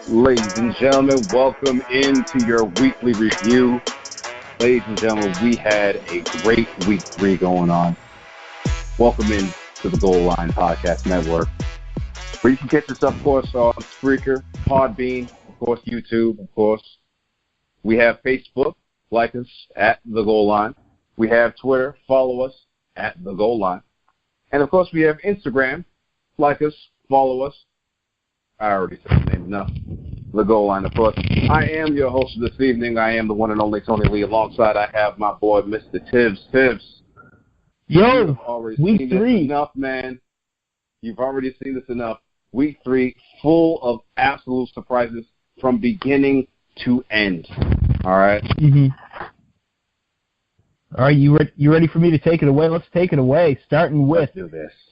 Ladies and gentlemen, welcome into your weekly review. Ladies and gentlemen, we had a great week 3 going on. Welcome in to the Goal Line Podcast Network, where you can get this, of course, on Spreaker, Podbean, of course, YouTube, of course. We have Facebook, like us at The Goal Line. We have Twitter, follow us at The Goal Line. And, of course, we have Instagram, like us, follow us. I already said the name enough. The Goal Line, of course. I am your host this evening. I am the one and only Tony Lee. Alongside, I have my boy, Mr. Tibbs. Tibbs. Yo, week 3. Enough, man. You've already seen this enough. Week 3, full of absolute surprises from beginning to end. All right? Mm-hmm. All right, you ready for me to take it away? Let's take it away, starting with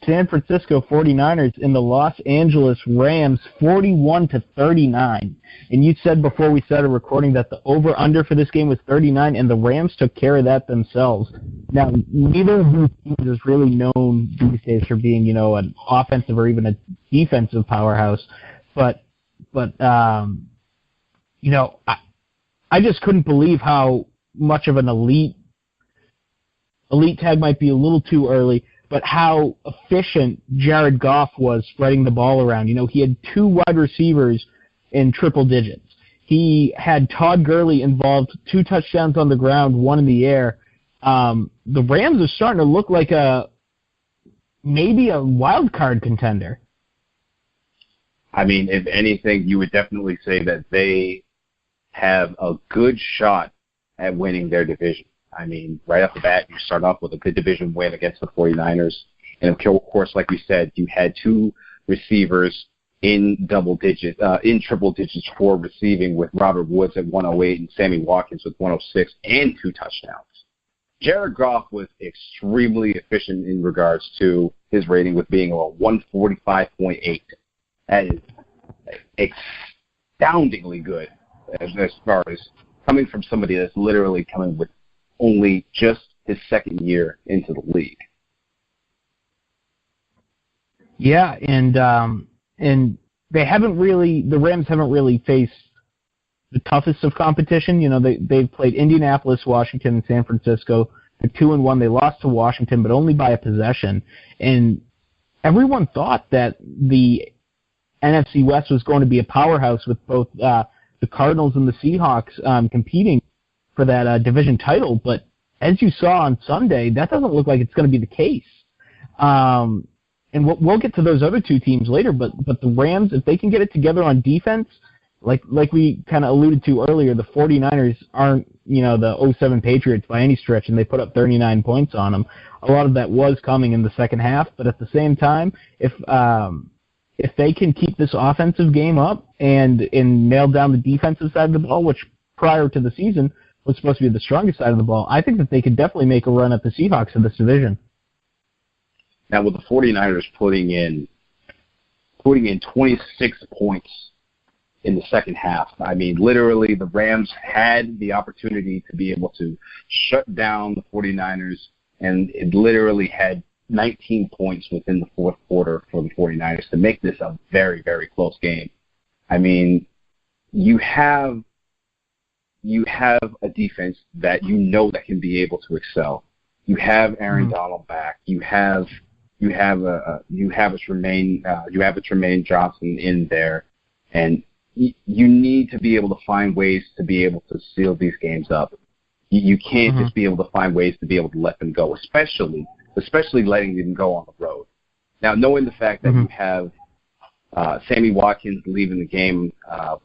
San Francisco 49ers and the Los Angeles Rams, 41-39. And you said before we started recording that the over-under for this game was 39, and the Rams took care of that themselves. Now, neither of these teams is really known these days for being, an offensive or even a defensive powerhouse. But I just couldn't believe how much of an elite tag might be a little too early, but how efficient Jared Goff was spreading the ball around. He had 2 wide receivers in triple digits. He had Todd Gurley involved, 2 touchdowns on the ground, 1 in the air. The Rams are starting to look like maybe a wild card contender. I mean, if anything, you would definitely say that they have a good shot at winning their division. I mean, right off the bat, you start off with a good division win against the 49ers. And, of course, like you said, you had 2 receivers in triple digits for receiving, with Robert Woods at 108 and Sammy Watkins with 106 and 2 touchdowns. Jared Goff was extremely efficient in regards to his rating, with being a 145.8. That is astoundingly good as far as coming from somebody that's literally coming with only just his second year into the league. Yeah, and the Rams haven't really faced the toughest of competition. They've played Indianapolis, Washington, and San Francisco. They're 2-1. They lost to Washington, but only by a possession. And everyone thought that the NFC West was going to be a powerhouse, with both the Cardinals and the Seahawks competing for that division title, but as you saw on Sunday, that doesn't look like it's going to be the case. And we'll get to those other 2 teams later, but the Rams, if they can get it together on defense, like we kind of alluded to earlier, the 49ers aren't, the 07 Patriots by any stretch, and they put up 39 points on them. A lot of that was coming in the second half, but at the same time, if they can keep this offensive game up and nail down the defensive side of the ball, which prior to the season was supposed to be the strongest side of the ball, I think that they could definitely make a run at the Seahawks in this division. Now, with the 49ers putting in 26 points in the second half, I mean, literally the Rams had the opportunity to be able to shut down the 49ers, and it literally had 19 points within the fourth quarter for the 49ers to make this a very, very close game. I mean, you have a defense that that can be able to excel. You have Aaron Donald back. You have a Tremaine Johnson in there, and you need to be able to find ways to be able to seal these games up. You can't just be able to find ways to be able to let them go, especially letting them go on the road. Now, knowing the fact that you have Sammy Watkins leaving the game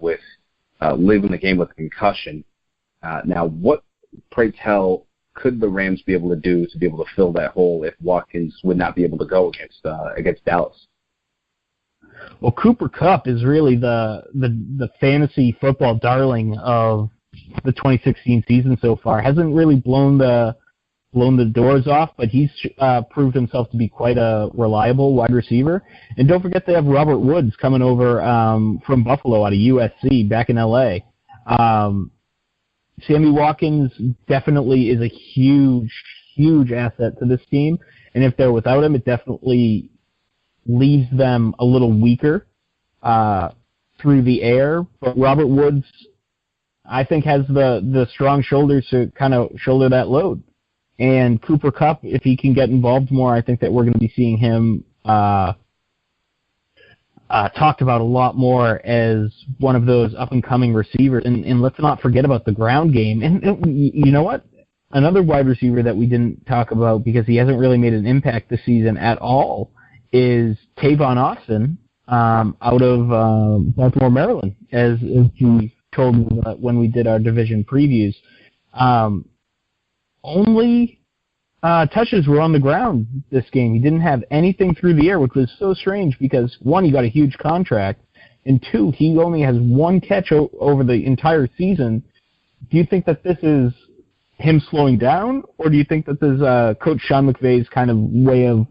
with a concussion. Now, what, pray tell, could the Rams be able to do to be able to fill that hole if Watkins would not be able to go against Dallas? Well, Cooper Kupp is really the fantasy football darling of the 2016 season so far. Hasn't really blown the doors off, but he's proved himself to be quite a reliable wide receiver. And don't forget they have Robert Woods coming over from Buffalo out of USC back in L.A. Sammy Watkins definitely is a huge, huge asset to this team, and if they're without him, it definitely leaves them a little weaker. through the air, but Robert Woods, I think, has the strong shoulders to kind of shoulder that load. And Cooper Kupp, if he can get involved more, I think that we're going to be seeing him talked about a lot more as one of those up-and-coming receivers. And let's not forget about the ground game. And you know what? Another wide receiver that we didn't talk about because he hasn't really made an impact this season at all is Tavon Austin out of Baltimore, Maryland, as you told me when we did our division previews. Only touches were on the ground this game. He didn't have anything through the air, which was so strange because, one, he got a huge contract, and two, he only has one catch over the entire season. Do you think that this is him slowing down, or do you think that this is Coach Sean McVay's kind of way of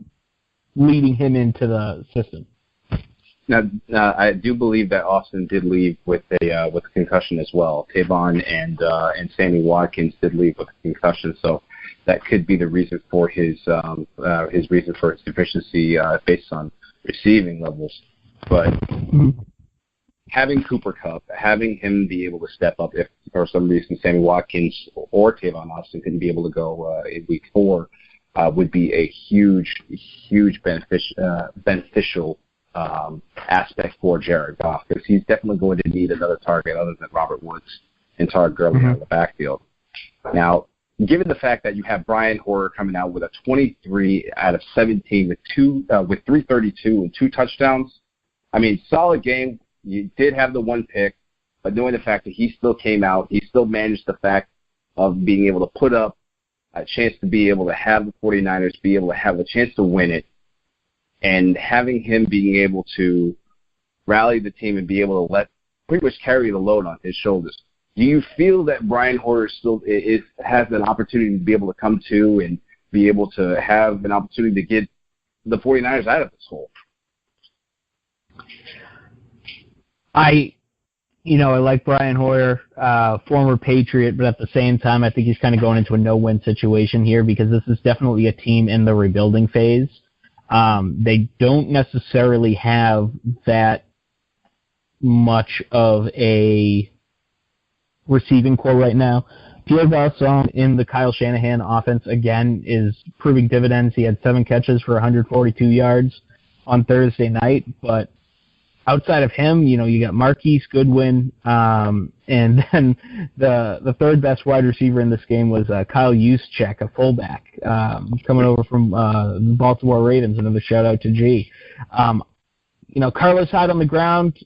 leading him into the system? Now, I do believe that Austin did leave with a concussion as well. Tavon and Sammy Watkins did leave with a concussion, so that could be the reason for his reason for his deficiency based on receiving levels. But having Cooper Kupp, having him be able to step up if for some reason Sammy Watkins or Tavon Austin couldn't be able to go in Week 4 would be a huge beneficial aspect for Jared Goff, because he's definitely going to need another target other than Robert Woods and Todd Gurley in the backfield. Now, given the fact that you have Brian Hoyer coming out with a 23 out of 17 with 332 and 2 touchdowns, I mean, solid game. You did have the one pick, but knowing the fact that he still came out, he still managed the fact of being able to put up a chance to be able to have the 49ers be able to have a chance to win it, and having him being able to rally the team and be able to let pretty much carry the load on his shoulders. Do you feel that Brian Hoyer still has an opportunity to be able to come to and be able to have an opportunity to get the 49ers out of this hole? I like Brian Hoyer, former Patriot, but at the same time, I think he's kind of going into a no-win situation here because this is definitely a team in the rebuilding phase. They don't necessarily have that much of a receiving core right now. Pierre Garçon in the Kyle Shanahan offense, again, is proving dividends. He had 7 catches for 142 yards on Thursday night, but outside of him, you got Marquise Goodwin, and then the third best wide receiver in this game was Kyle Juszczyk, a fullback, coming over from the Baltimore Ravens. Another shout out to G. Carlos Hyde on the ground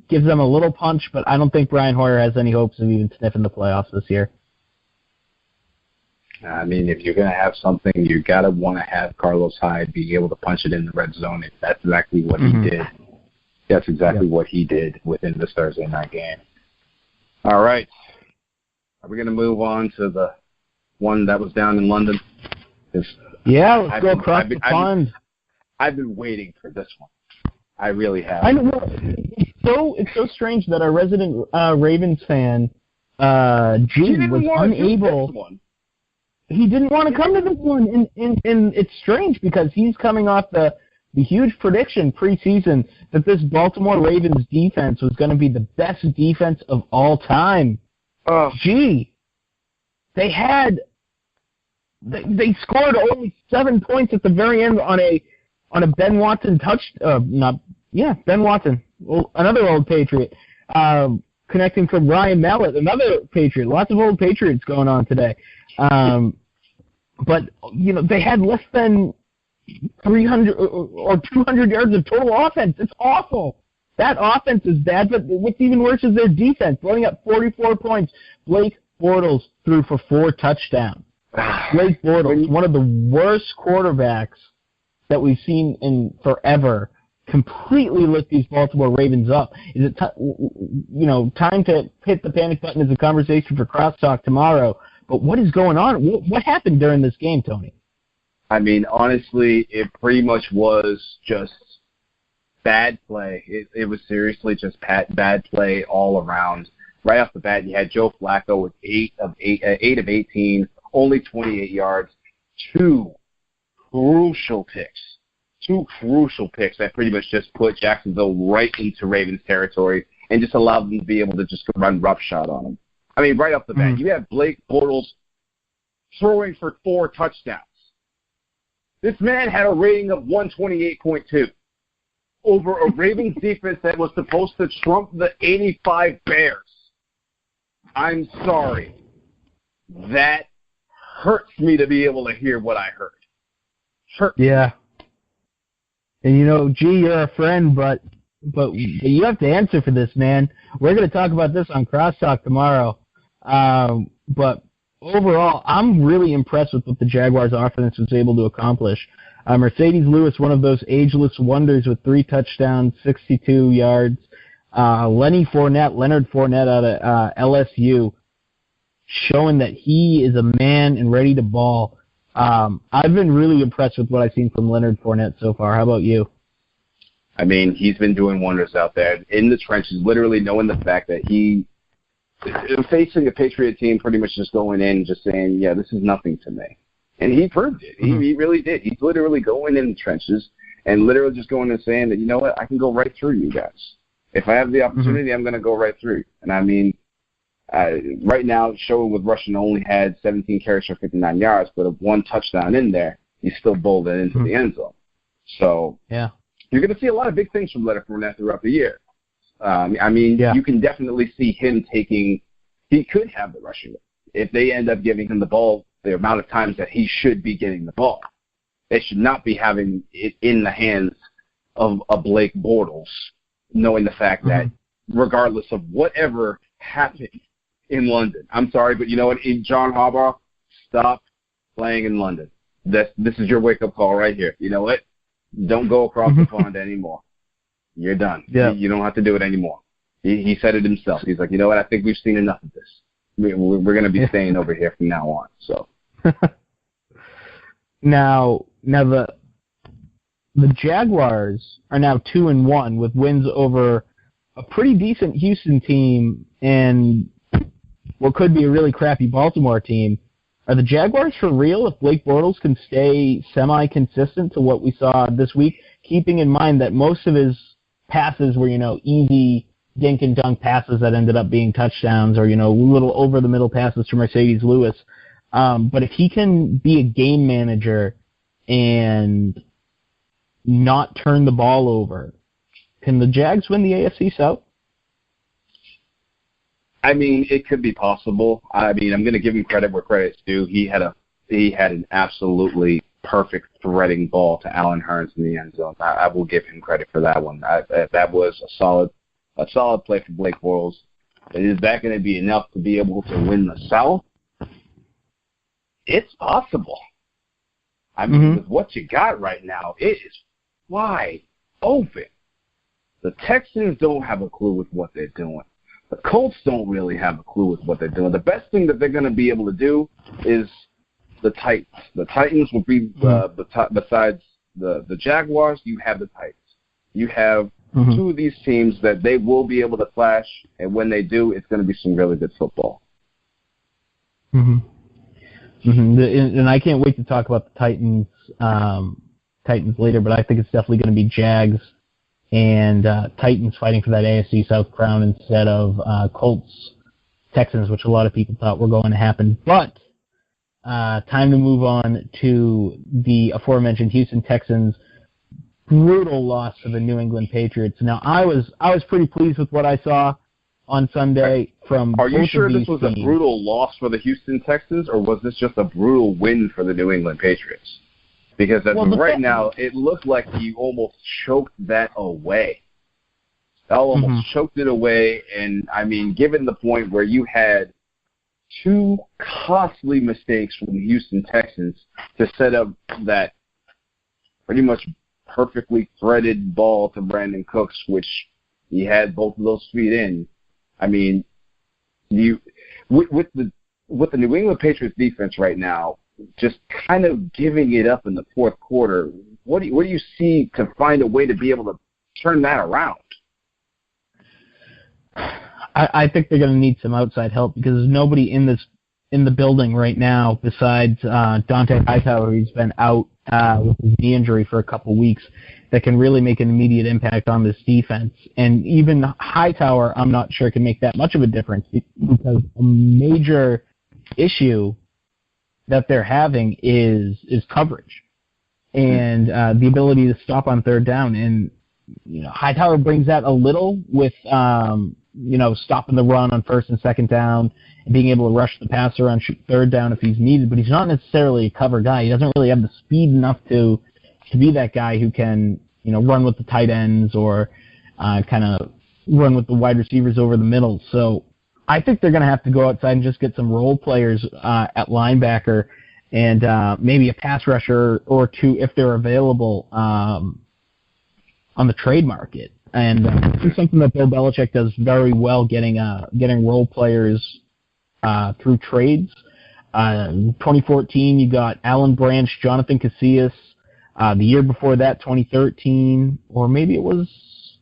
gives them a little punch, but I don't think Brian Hoyer has any hopes of even sniffing the playoffs this year. I mean, if you're going to have something, you got to want to have Carlos Hyde be able to punch it in the red zone. That's exactly what he did. That's exactly what he did within this Thursday night game. All right. Are we going to move on to the one that was down in London? Yeah, let's go across the pond. I've been waiting for this one. I really have. I know. It's so strange that our resident Ravens fan, G, was unable. He didn't want to come to this one, and it's strange because he's coming off the huge prediction preseason that this Baltimore Ravens defense was going to be the best defense of all time. Gee, they scored only 7 points at the very end on a Ben Watson Ben Watson, another old Patriot, connecting from Ryan Mallett, another Patriot. Lots of old Patriots going on today. But they had less than 300 or 200 yards of total offense. It's awful. That offense is bad, but what's even worse is their defense, blowing up 44 points. Blake Bortles threw for 4 touchdowns. Blake Bortles, one of the worst quarterbacks that we've seen in forever, completely lit these Baltimore Ravens up. Is it time to hit the panic button as a conversation for Crosstalk tomorrow? But what is going on? What happened during this game, Tony? I mean, honestly, it pretty much was just bad play. It was seriously just bad play all around. Right off the bat, you had Joe Flacco with 8 of 18, only 28 yards, 2 crucial picks. two crucial picks that pretty much just put Jacksonville right into Ravens territory and just allowed them to be able to just run roughshod on them. I mean, right off the bat, you have Blake Bortles throwing for 4 touchdowns. This man had a rating of 128.2 over a Ravens defense that was supposed to trump the 85 Bears. I'm sorry. That hurts me to be able to hear what I heard. Yeah. And you're a friend, but you have to answer for this, man. We're going to talk about this on Crosstalk tomorrow. But overall, I'm really impressed with what the Jaguars offense was able to accomplish. Mercedes Lewis, one of those ageless wonders with 3 touchdowns, 62 yards. Leonard Fournette out of LSU, showing that he is a man and ready to ball. I've been really impressed with what I've seen from Leonard Fournette so far. How about you? I mean, he's been doing wonders out there in the trenches, literally knowing the fact that he facing a Patriot team, pretty much just going in, just saying, yeah, this is nothing to me. And he proved it. He really did. He's literally going in the trenches and literally just going and saying that, you know what, I can go right through you guys. If I have the opportunity, I'm going to go right through. And I mean, right now, showing with Russian only had 17 carries for 59 yards, but with 1 touchdown in there, he's still bowled it into the end zone. So yeah, you're going to see a lot of big things from Leonard Fournette throughout the year. You can definitely see him he could have the rushing if they end up giving him the ball the amount of times that he should be getting the ball. They should not be having it in the hands of a Blake Bortles, knowing the fact that regardless of whatever happened in London, I'm sorry, but you know what, John Harbaugh, stop playing in London. This is your wake-up call right here. You know what? Don't go across the pond anymore. You're done. Yeah. You don't have to do it anymore. He said it himself. He's like, you know what? I think we've seen enough of this. We're going to be staying over here from now on. So now the Jaguars are now 2-1 with wins over a pretty decent Houston team and what could be a really crappy Baltimore team. Are the Jaguars for real if Blake Bortles can stay semi-consistent to what we saw this week, keeping in mind that most of his passes were, easy dink and dunk passes that ended up being touchdowns or, little over-the-middle passes to Mercedes Lewis. But if he can be a game manager and not turn the ball over, can the Jags win the AFC South? I mean, it could be possible. I mean, I'm going to give him credit where credit's due. He had an absolutely perfect threading ball to Allen Hurns in the end zone. I will give him credit for that one. That was a solid play for Blake Bortles. Is that going to be enough to be able to win the South? It's possible. I mean, with what you got right now, it is wide open. The Texans don't have a clue with what they're doing. The Colts don't really have a clue with what they're doing. The best thing that they're going to be able to do is the Titans. The Titans will be, besides the Jaguars, you have the Titans. You have two of these teams that they will be able to flash, and when they do, it's going to be some really good football. And I can't wait to talk about the Titans later, but I think it's definitely going to be Jags and Titans fighting for that AFC South crown instead of Colts, Texans, which a lot of people thought were going to happen. But time to move on to the aforementioned Houston Texans' brutal loss to the New England Patriots. Now, I was pretty pleased with what I saw on Sunday from both of these teams. Are you sure this was a brutal loss for the Houston Texans, or was this just a brutal win for the New England Patriots? Because right now, it looked like he almost choked that away. Almost choked it away, and, I mean, given the point where you had two costly mistakes from the Houston Texans to set up that pretty much perfectly threaded ball to Brandon Cooks, which he had both of those feet in. I mean, with the New England Patriots defense right now, just kind of giving it up in the fourth quarter, what do you see to find a way to be able to turn that around? I think they're going to need some outside help because there's nobody in this in the building right now besides Dante Hightower, who's been out with his knee injury for a couple weeks, that can really make an immediate impact on this defense. And even Hightower, I'm not sure can make that much of a difference because a major issue that they're having is coverage and the ability to stop on third down. And Hightower brings that a little with stopping the run on first and second down and being able to rush the passer on third down if he's needed. But he's not necessarily a cover guy. He doesn't really have the speed enough to be that guy who can run with the tight ends or kind of run with the wide receivers over the middle. So I think they're going to have to go outside and just get some role players at linebacker and maybe a pass rusher or two if they're available on the trade market. And this is something that Bill Belichick does very well, getting role players through trades. 2014, you got Alan Branch, Jonathan Casillas. The year before that, 2013, or maybe it was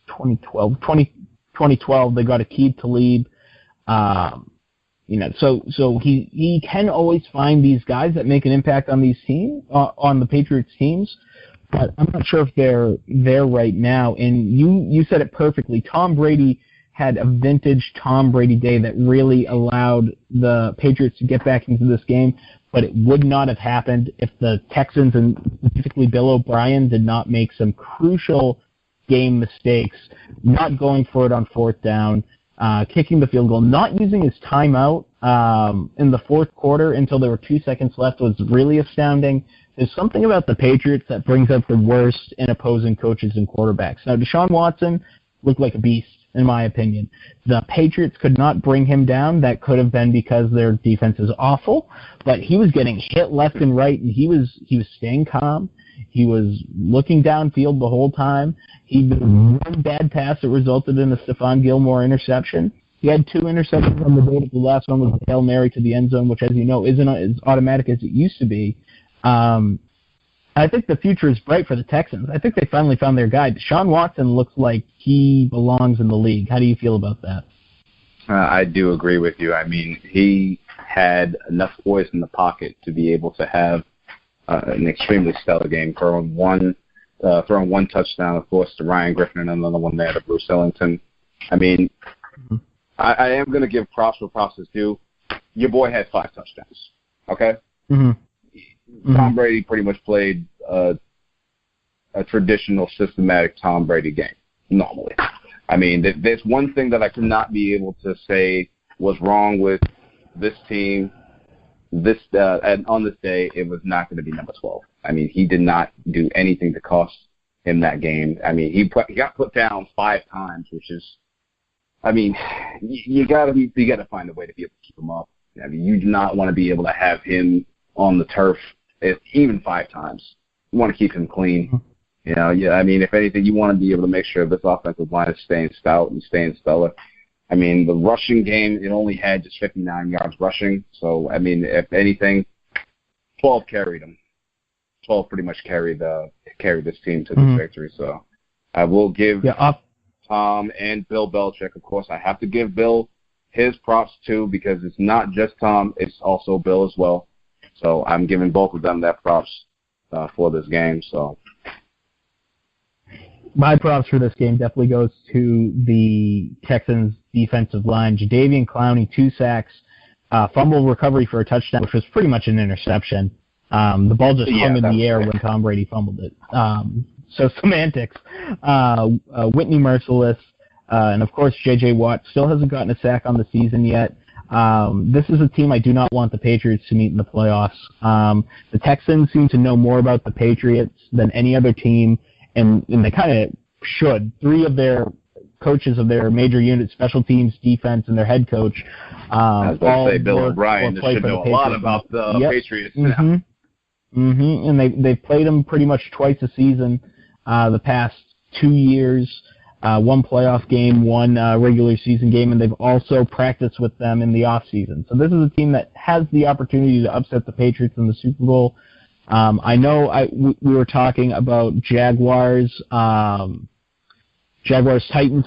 2012. 2012, they got Aqib Talib. So he can always find these guys that make an impact on these teams, on the Patriots teams. But I'm not sure if they're there right now. And you said it perfectly. Tom Brady had a vintage Tom Brady day that really allowed the Patriots to get back into this game, but it would not have happened if the Texans, and specifically Bill O'Brien, did not make some crucial game mistakes, not going for it on fourth down, kicking the field goal, not using his timeout in the fourth quarter until there were 2 seconds left was really astounding. There's something about the Patriots that brings out the worst in opposing coaches and quarterbacks. Now, Deshaun Watson looked like a beast, in my opinion. The Patriots could not bring him down. That could have been because their defense is awful, but he was getting hit left and right, and he was staying calm. He was looking downfield the whole time. He did one bad pass that resulted in a Stephon Gilmore interception. He had 2 interceptions on the day, but the last one was a Hail Mary to the end zone, which, as you know, isn't as automatic as it used to be. I think the future is bright for the Texans. I think they finally found their guy. Deshaun Watson looks like he belongs in the league. How do you feel about that? I do agree with you. I mean, he had enough poise in the pocket to be able to have an extremely stellar game, throwing one touchdown, of course, to Ryan Griffin and another one there to Bruce Ellington. I mean, I am going to give props where props is due. Your boy had 5 touchdowns, okay? Tom Brady pretty much played a traditional, systematic Tom Brady game, normally. I mean, there's one thing that I could not be able to say was wrong with this team. And on this day, it was not going to be number 12. I mean, he did not do anything to cost him that game. I mean, he got put down 5 times, which is, I mean, you got to find a way to be able to keep him up. I mean, you do not want to be able to have him on the turf even 5 times. You want to keep him clean. I mean, if anything, you want to be able to make sure this offensive line is staying stout and staying stellar. I mean, the rushing game, it only had just 59 yards rushing. So, I mean, if anything, 12 carried him. 12 pretty much carried this team to this victory. So I will give Tom and Bill Belichick, of course. I have to give Bill his props, too, because it's not just Tom. It's also Bill as well. So I'm giving both of them their props for this game. So my props for this game definitely goes to the Texans defensive line. Jadeveon Clowney, 2 sacks, fumble recovery for a touchdown, which was pretty much an interception. The ball just hung in the air when Tom Brady fumbled it. So semantics. Whitney Merciless, and of course J.J. Watt still hasn't gotten a sack on the season yet. This is a team I do not want the Patriots to meet in the playoffs. The Texans seem to know more about the Patriots than any other team, and they kind of should. 3 of their coaches of their major unit, special teams, defense, and their head coach. I was going to say Bill O'Brien should know a lot about the Patriots now. And they've played them pretty much twice a season the past 2 years. 1 playoff game, 1 regular season game, and they've also practiced with them in the off season. So this is a team that has the opportunity to upset the Patriots in the Super Bowl. I know we were talking about Jaguars Titans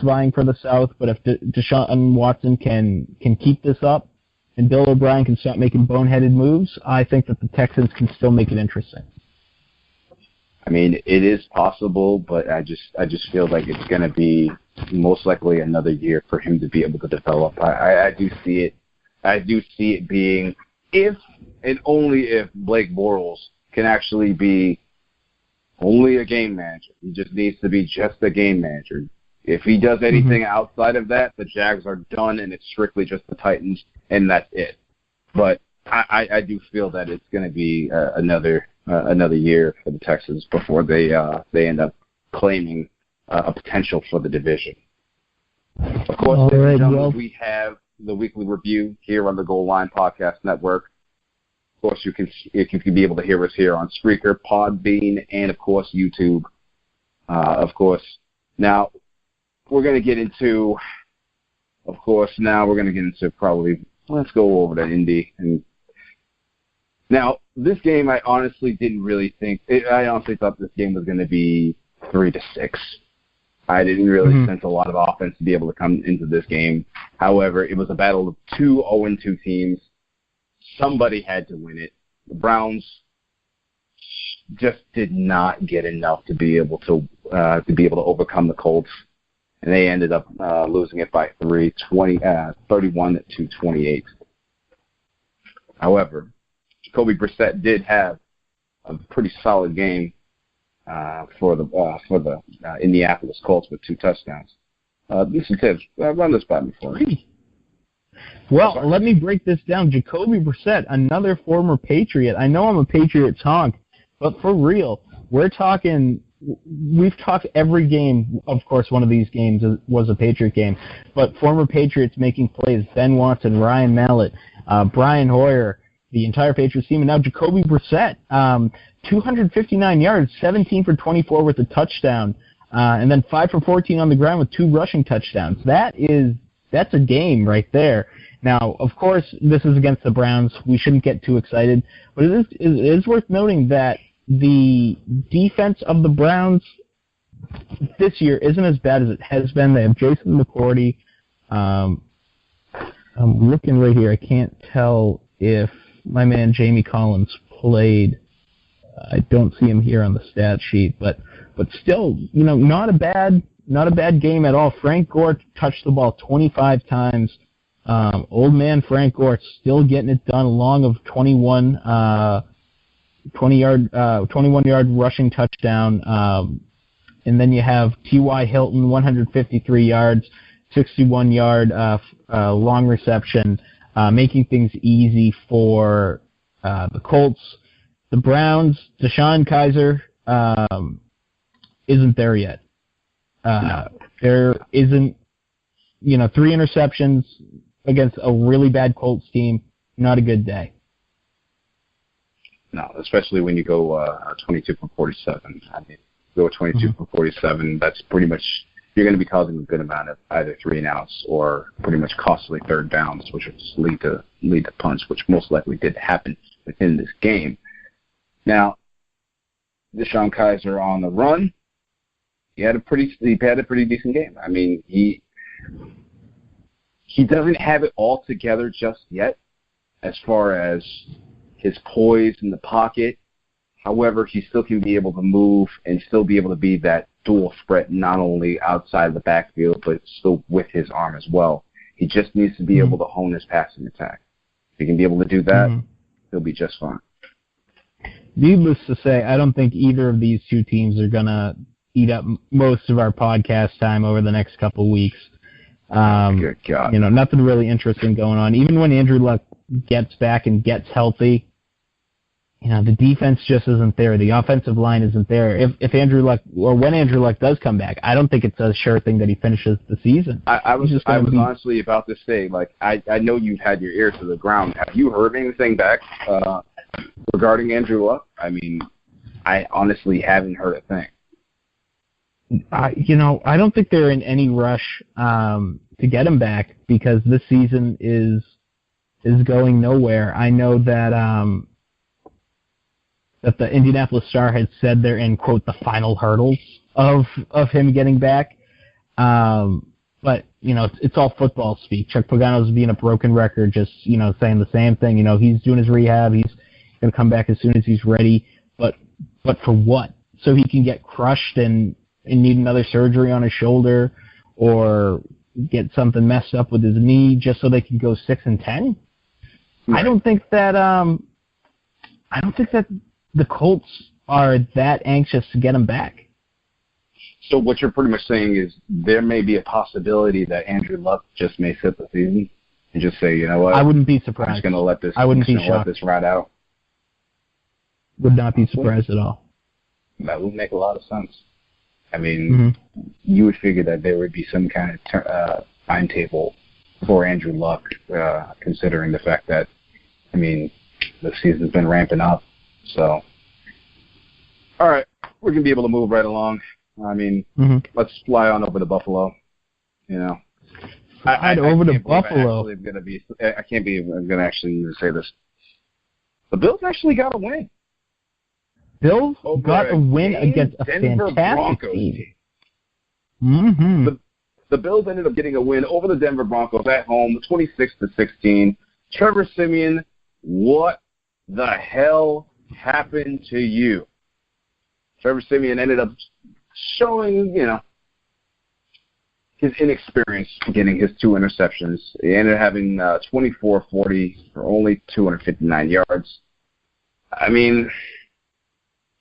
vying for the South, but if Deshaun Watson can keep this up and Bill O'Brien can stop making boneheaded moves, I think that the Texans can still make it interesting. I mean, it is possible, but I just feel like it's going to be most likely another year for him to be able to develop. I do see it. I do see it being if and only if Blake Bortles can actually be only a game manager. He just needs to be just a game manager. If he does anything outside of that, the Jags are done, and it's strictly just the Titans, and that's it. But I do feel that it's going to be another year for the Texans before they end up claiming a potential for the division. Of course, ladies and gentlemen, we have the weekly review here on the Goal Line Podcast Network. Of course, you can be able to hear us here on Spreaker, Podbean, and of course YouTube. Of course, now we're going to get into. Of course, now we're going to get into probably. Let's go over to Indy. And now this game, I honestly didn't really think. I honestly thought this game was going to be 3-6. I didn't really sense a lot of offense to be able to come into this game. However, it was a battle of two 0-2 teams. Somebody had to win it. The Browns just did not get enough to be able to overcome the Colts, and they ended up losing it by 31-28. However, Jacoby Brissett did have a pretty solid game for the Indianapolis Colts with 2 touchdowns. Listen, Tibbs, run this by me for me. Well, let me break this down. Jacoby Brissett, another former Patriot. I know I'm a Patriots honk, but for real, we've talked every game. Of course, one of these games was a Patriot game, but former Patriots making plays, Ben Watson, Ryan Mallett, Brian Hoyer, the entire Patriots team, and now Jacoby Brissett, 259 yards, 17 for 24 with a touchdown, and then 5 for 14 on the ground with 2 rushing touchdowns. That's a game right there. Now, of course, this is against the Browns. We shouldn't get too excited, but it is worth noting that the defense of the Browns this year isn't as bad as it has been. They have Jason McCourty. I'm looking right here. I can't tell if my man Jamie Collins played. I don't see him here on the stat sheet, but still, not a bad game at all. Frank Gore touched the ball 25 times. Old man Frank Gore still getting it done, along of 21-yard rushing touchdown. And then you have T.Y. Hilton, 153 yards, 61-yard long reception, making things easy for the Colts. The Browns, Deshaun Kaiser isn't there yet. There isn't, 3 interceptions against a really bad Colts team. Not a good day. No, especially when you go 22 from 47. I mean, go 22 from 47. That's pretty much, you're going to be causing a good amount of either 3-and-outs or pretty much costly third downs, which will just lead to punts, which most likely did happen within this game. Now, Deshaun Kaiser on the run. He had a pretty decent game. I mean, he doesn't have it all together just yet as far as his poise in the pocket. However, he still can be able to move and still be able to be that dual threat, not only outside the backfield, but still with his arm as well. He just needs to be able to hone his passing attack. If he can be able to do that, he'll be just fine. Needless to say, I don't think either of these two teams are going to eat up most of our podcast time over the next couple of weeks. Good God. Nothing really interesting going on. Even when Andrew Luck gets back and gets healthy, the defense just isn't there. The offensive line isn't there. If Andrew Luck, or when Andrew Luck does come back, I don't think it's a sure thing that he finishes the season. I was honestly about to say, I know you've had your ear to the ground. Have you heard anything back regarding Andrew Luck? I mean, I honestly haven't heard a thing. I don't think they're in any rush to get him back because this season is going nowhere. I know that that the Indianapolis Star had said they're in, quote, the final hurdles of him getting back. But it's all football speak. Chuck Pagano's being a broken record, just, saying the same thing. He's doing his rehab. He's going to come back as soon as he's ready. But for what? So he can get crushed and need another surgery on his shoulder, or get something messed up with his knee just so they can go 6-10? Right. I don't think that the Colts are that anxious to get him back. So what you're pretty much saying is there may be a possibility that Andrew Luck just may sit the season and just say, you know what? I wouldn't be surprised. I'm just going to let this. I wouldn't be shocked. Let this ride out. Would not be surprised at all. That would make a lot of sense. I mean, you would figure that there would be some kind of timetable for Andrew Luck, considering the fact that, the season's been ramping up. So, all right, we're going to be able to move right along. Let's fly on over to Buffalo. Over to Buffalo. I can't believe I'm going to actually even say this. The Bills actually got a win. Bills got a win against a Denver fantastic Broncos team. Mm-hmm. The Bills ended up getting a win over the Denver Broncos at home, 26-16. Trevor Siemian, what the hell happened to you? Trevor Siemian ended up showing, his inexperience getting his 2 interceptions. He ended up having 24-40 for only 259 yards.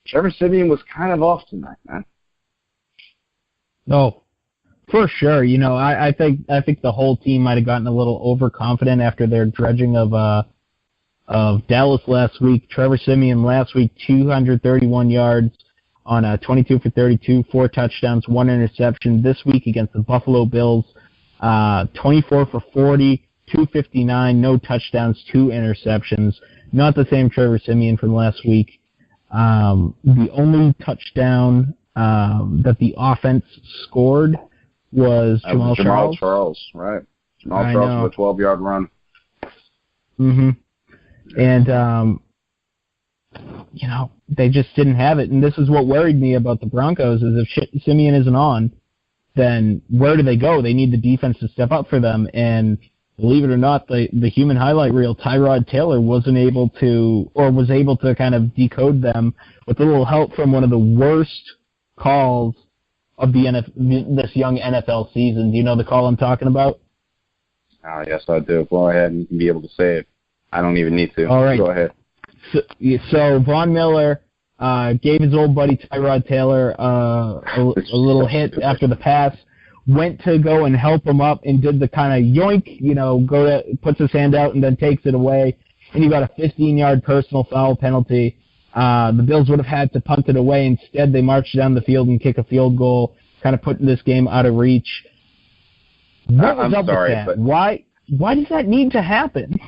Trevor Siemian was kind of off tonight, man. No, for sure. I think the whole team might have gotten a little overconfident after their dredging of Dallas last week. Trevor Siemian last week, 231 yards on 22 for 32, 4 touchdowns, 1 interception. This week against the Buffalo Bills, 24 for 40, 259, no touchdowns, 2 interceptions. Not the same Trevor Siemian from last week. The only touchdown that the offense scored was Jamal Charles. Right. Jamal Charles with a 12-yard run. Mm-hmm. And, they just didn't have it. And this is what worried me about the Broncos, is if Siemian isn't on, then where do they go? They need the defense to step up for them. And believe it or not, the human highlight reel, Tyrod Taylor, was able to kind of decode them with a little help from one of the worst calls of this young NFL season. Do you know the call I'm talking about? Oh, yes, I do. Go ahead and be able to say it. I don't even need to. All right. Go ahead. So Von Miller gave his old buddy Tyrod Taylor a little hit after the pass, went to go and help him up and did the kind of yoink, puts his hand out and then takes it away, and he got a 15-yard personal foul penalty. The Bills would have had to punt it away. Instead, they marched down the field and kick a field goal, kind of putting this game out of reach. What was up with that? But why does that need to happen?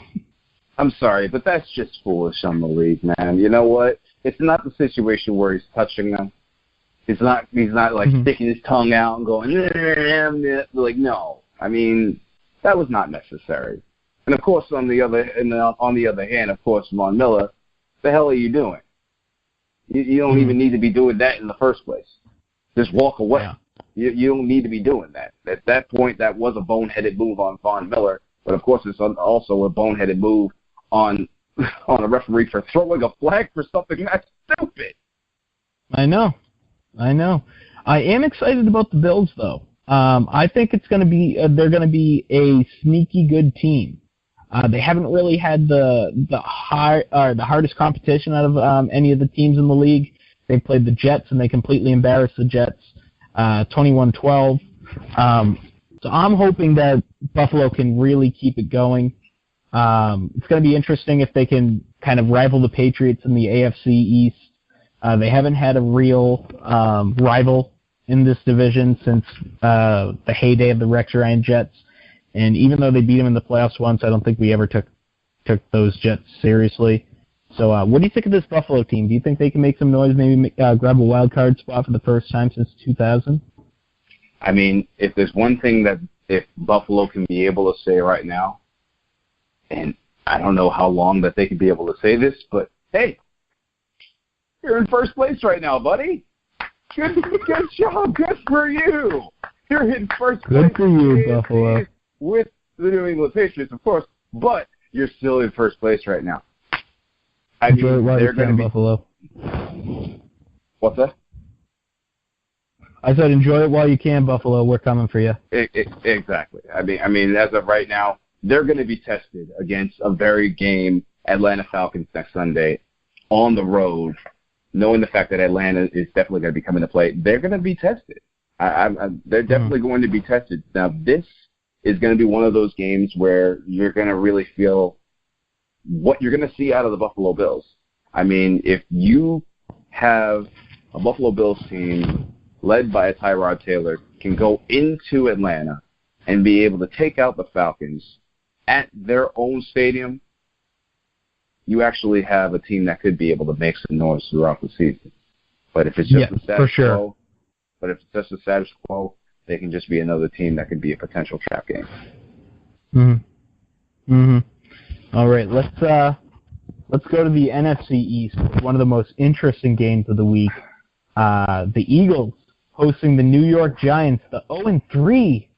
I'm sorry, but that's just foolish on the league, man. You know what? It's not the situation where he's touching them. He's not like sticking his tongue out and going, like, no. That was not necessary. And of course, on the other hand, of course, Von Miller, the hell are you doing? You don't even need to be doing that in the first place. Just walk away. Yeah. You don't need to be doing that. At that point, that was a boneheaded move on Von Miller, but of course, it's also a boneheaded move on a referee for throwing a flag for something that's stupid. I know. I am excited about the Bills, though. I think it's going to be they're going to be a sneaky good team. They haven't really had the hardest competition out of any of the teams in the league. They played the Jets and they completely embarrassed the Jets, 21-12. So I'm hoping that Buffalo can really keep it going. It's going to be interesting if they can kind of rival the Patriots in the AFC East. They haven't had a real rival in this division since the heyday of the Rex Ryan Jets. And even though they beat them in the playoffs once, I don't think we ever took those Jets seriously. So what do you think of this Buffalo team? Do you think they can make some noise, maybe grab a wild card spot for the first time since 2000? If there's one thing that if Buffalo can be able to say right now, and I don't know how long that they could be able to say this, but hey, you're in first place right now, buddy. Good job. Good for you. You're in first Good place for you, Buffalo. with the New England Patriots, of course, but you're still in first place right now. Enjoy it while you can, Buffalo. What's that? I said enjoy it while you can, Buffalo. We're coming for you. Exactly. I mean, as of right now, they're going to be tested against a very game Atlanta Falcons next Sunday on the road, knowing the fact that Atlanta is definitely going to be coming to play. They're going to be tested. They're definitely going to be tested. Now, this is going to be one of those games where you're going to really feel what you're going to see out of the Buffalo Bills. I mean, if you have a Buffalo Bills team led by a Tyrod Taylor can go into Atlanta and be able to take out the Falcons at their own stadium, you actually have a team that could be able to make some noise throughout the season. But if it's just a status quo, they can just be another team that could be a potential trap game. All right, let's go to the NFC East. One of the most interesting games of the week. The Eagles hosting the New York Giants, the 0-3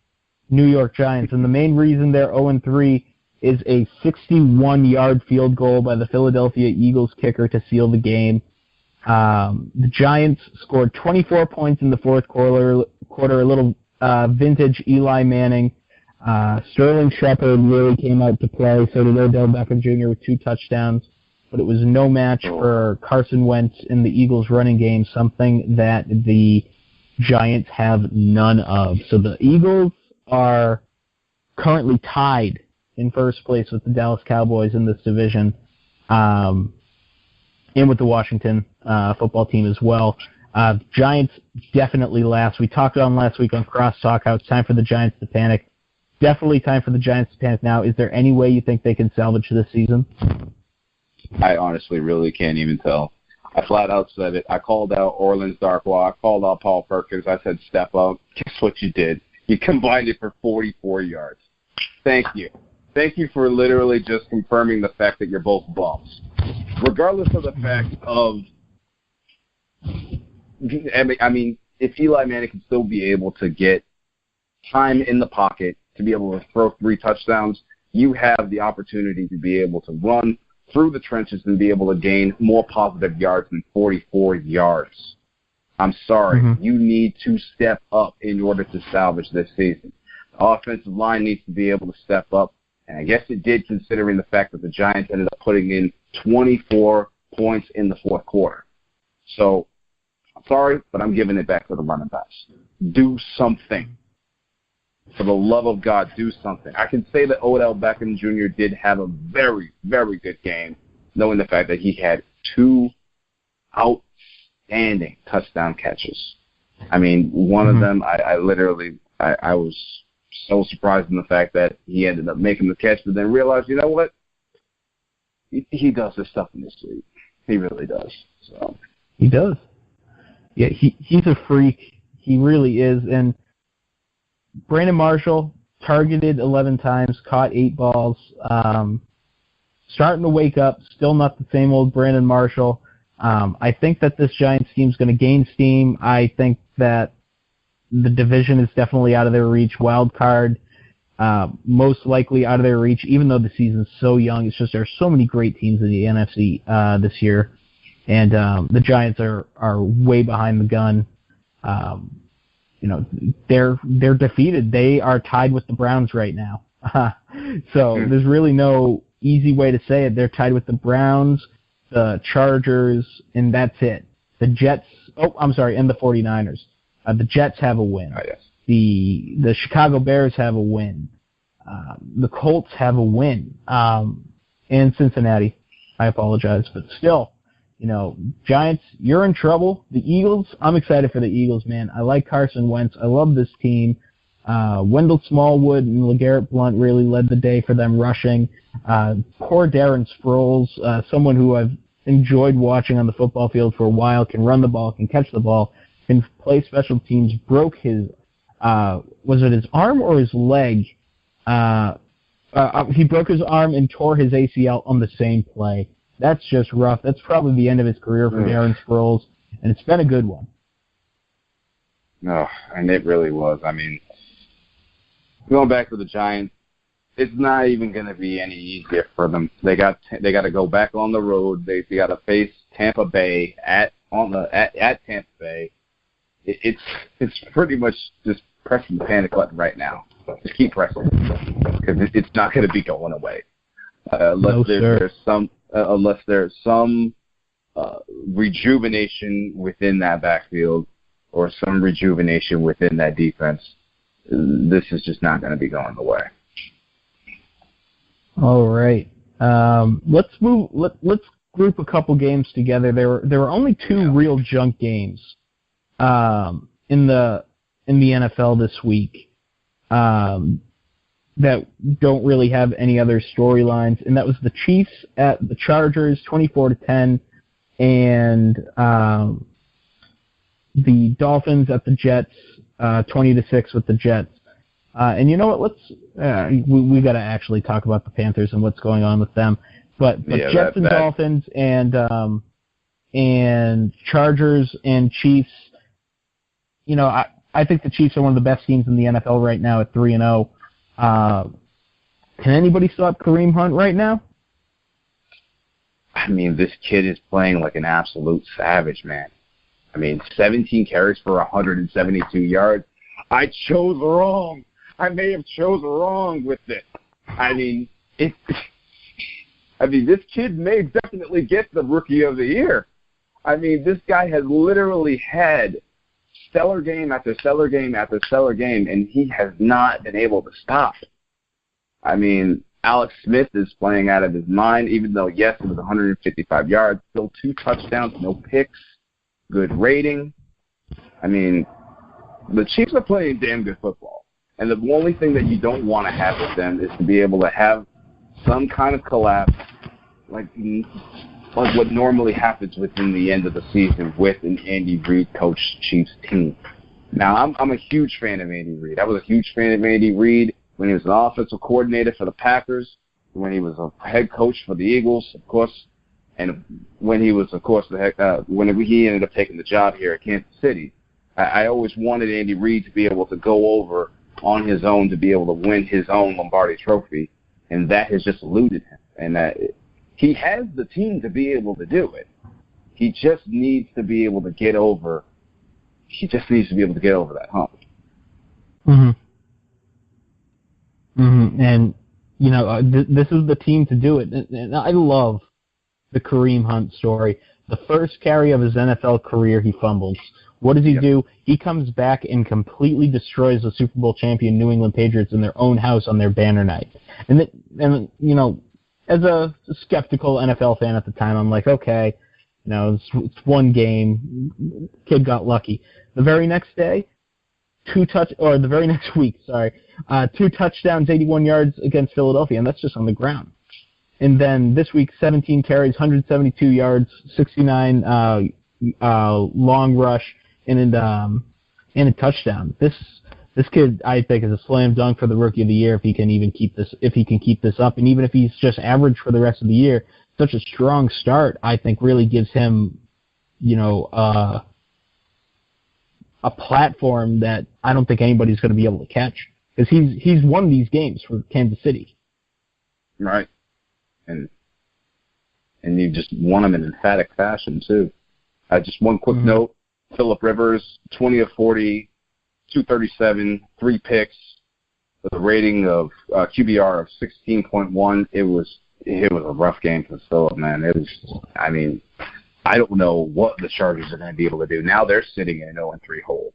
New York Giants, and the main reason they're 0-3 is a 61-yard field goal by the Philadelphia Eagles kicker to seal the game. The Giants scored 24 points in the fourth quarter, a little vintage Eli Manning. Sterling Shepard really came out to play, so did Odell Beckham Jr. with 2 touchdowns, but it was no match for Carson Wentz in the Eagles' running game, something that the Giants have none of. So the Eagles are currently tied in first place with the Dallas Cowboys in this division, and with the Washington football team as well. Giants definitely last. We talked on last week on Crosstalk how it's time for the Giants to panic. Definitely time for the Giants to panic now. Is there any way you think they can salvage this season? I honestly really can't even tell. I flat out said it. I called out Orleans Darkwa. I called out Paul Perkins. I said, step up. Guess what you did? You combined it for 44 yards. Thank you. Thank you for literally just confirming the fact that you're both bums. Regardless of the fact of, I mean, if Eli Manning can still be able to get time in the pocket to be able to throw 3 touchdowns, you have the opportunity to be able to run through the trenches and be able to gain more positive yards than 44 yards. I'm sorry. You need to step up in order to salvage this season. The offensive line needs to be able to step up, and I guess it did considering the fact that the Giants ended up putting in 24 points in the fourth quarter. So, I'm sorry, but I'm giving it back to the running backs. Do something. For the love of God, do something. I can say that Odell Beckham Jr. did have a very, very good game, knowing the fact that he had 2 outstanding touchdown catches. I mean, one of them, I was so surprised in the fact that he ended up making the catch, but then realized, you know what? He does this stuff in this league. He really does. So he does. Yeah, he's a freak. He really is. And Brandon Marshall, targeted 11 times, caught 8 balls. Starting to wake up, still not the same old Brandon Marshall. I think that this Giants team is going to gain steam. I think that the division is definitely out of their reach. Wild card, most likely out of their reach, even though the season's so young. It's just there's so many great teams in the NFC this year. And the Giants are way behind the gun. They're defeated. They are tied with the Browns right now. So there's really no easy way to say it. They're tied with the Browns, the Chargers, and that's it. The Jets, and the 49ers. The Jets have a win. Oh, yes. The Chicago Bears have a win. The Colts have a win. And Cincinnati. I apologize, but still. Giants, you're in trouble. The Eagles, I'm excited for the Eagles, man. I like Carson Wentz. I love this team. Wendell Smallwood and LeGarrette Blount really led the day for them rushing. Poor Darren Sproles, someone who I've enjoyed watching on the football field for a while, can run the ball, can catch the ball, can play special teams, broke his, was it his arm or his leg? He broke his arm and tore his ACL on the same play. That's just rough. That's probably the end of his career for Darren Sproles, and it's been a good one. No, and it really was. I mean, going back to the Giants, it's not even going to be any easier for them. They got to go back on the road. They got to face Tampa Bay at Tampa Bay. It's pretty much just pressing the panic button right now. Just keep pressing because it's not going to be going away unless there's some rejuvenation within that backfield or some rejuvenation within that defense. This is just not going to be going away. All right. Let's group a couple games together. There were only two real junk games in the NFL this week that don't really have any other storylines, and that was the Chiefs at the Chargers, 24-10, and the Dolphins at the Jets, 20-6 with the Jets. And you know what? We got to actually talk about the Panthers and what's going on with them. But Jets and Dolphins and Chargers and Chiefs. You know, I think the Chiefs are one of the best teams in the NFL right now at 3-0. Can anybody stop Kareem Hunt right now? I mean, this kid is playing like an absolute savage, man. I mean, 17 carries for 172 yards. I chose wrong. I may have chosen wrong with it. I mean, this kid may definitely get the Rookie of the Year. I mean, this guy has literally had stellar game after stellar game after stellar game, and he has not been able to stop. I mean, Alex Smith is playing out of his mind, even though, yes, it was 155 yards, still 2 touchdowns, no picks, good rating. I mean, the Chiefs are playing damn good football. And the only thing that you don't want to have with them is to be able to have some kind of collapse like what normally happens within the end of the season with an Andy Reid coached Chiefs team. Now, I'm a huge fan of Andy Reid. I was a huge fan of Andy Reid when he was an offensive coordinator for the Packers, when he was a head coach for the Eagles, of course, and when he was, of course, when he ended up taking the job here at Kansas City. I always wanted Andy Reid to be able to go over on his own to be able to win his own Lombardi Trophy, and that has just eluded him. And that he has the team to be able to do it. He just needs to be able to get over. He just needs to be able to get over that hump. And you know, this is the team to do it. And I love the Kareem Hunt story. The first carry of his NFL career, he fumbles. What does he do? He comes back and completely destroys the Super Bowl champion New England Patriots in their own house on their banner night. And you know, as a skeptical NFL fan at the time, I'm like, okay, you know, it's one game. Kid got lucky. The very next day, two touchdowns, 81 yards against Philadelphia, and that's just on the ground. And then this week, 17 carries, 172 yards, 69 long rush, and a touchdown. This kid, I think, is a slam dunk for the Rookie of the Year if he can keep this up, and even if he's just average for the rest of the year. Such a strong start, I think, really gives him, you know, a platform that I don't think anybody's going to be able to catch, because he's won these games for Kansas City. Right, and you just won them in emphatic fashion too. Just one quick note: Phillip Rivers, 20 of 40, 237, 3 picks, with a rating of QBR of 16.1. It was a rough game for Phillip, man. It was. I mean, I don't know what the Chargers are going to be able to do. Now they're sitting in an 0-3 hole.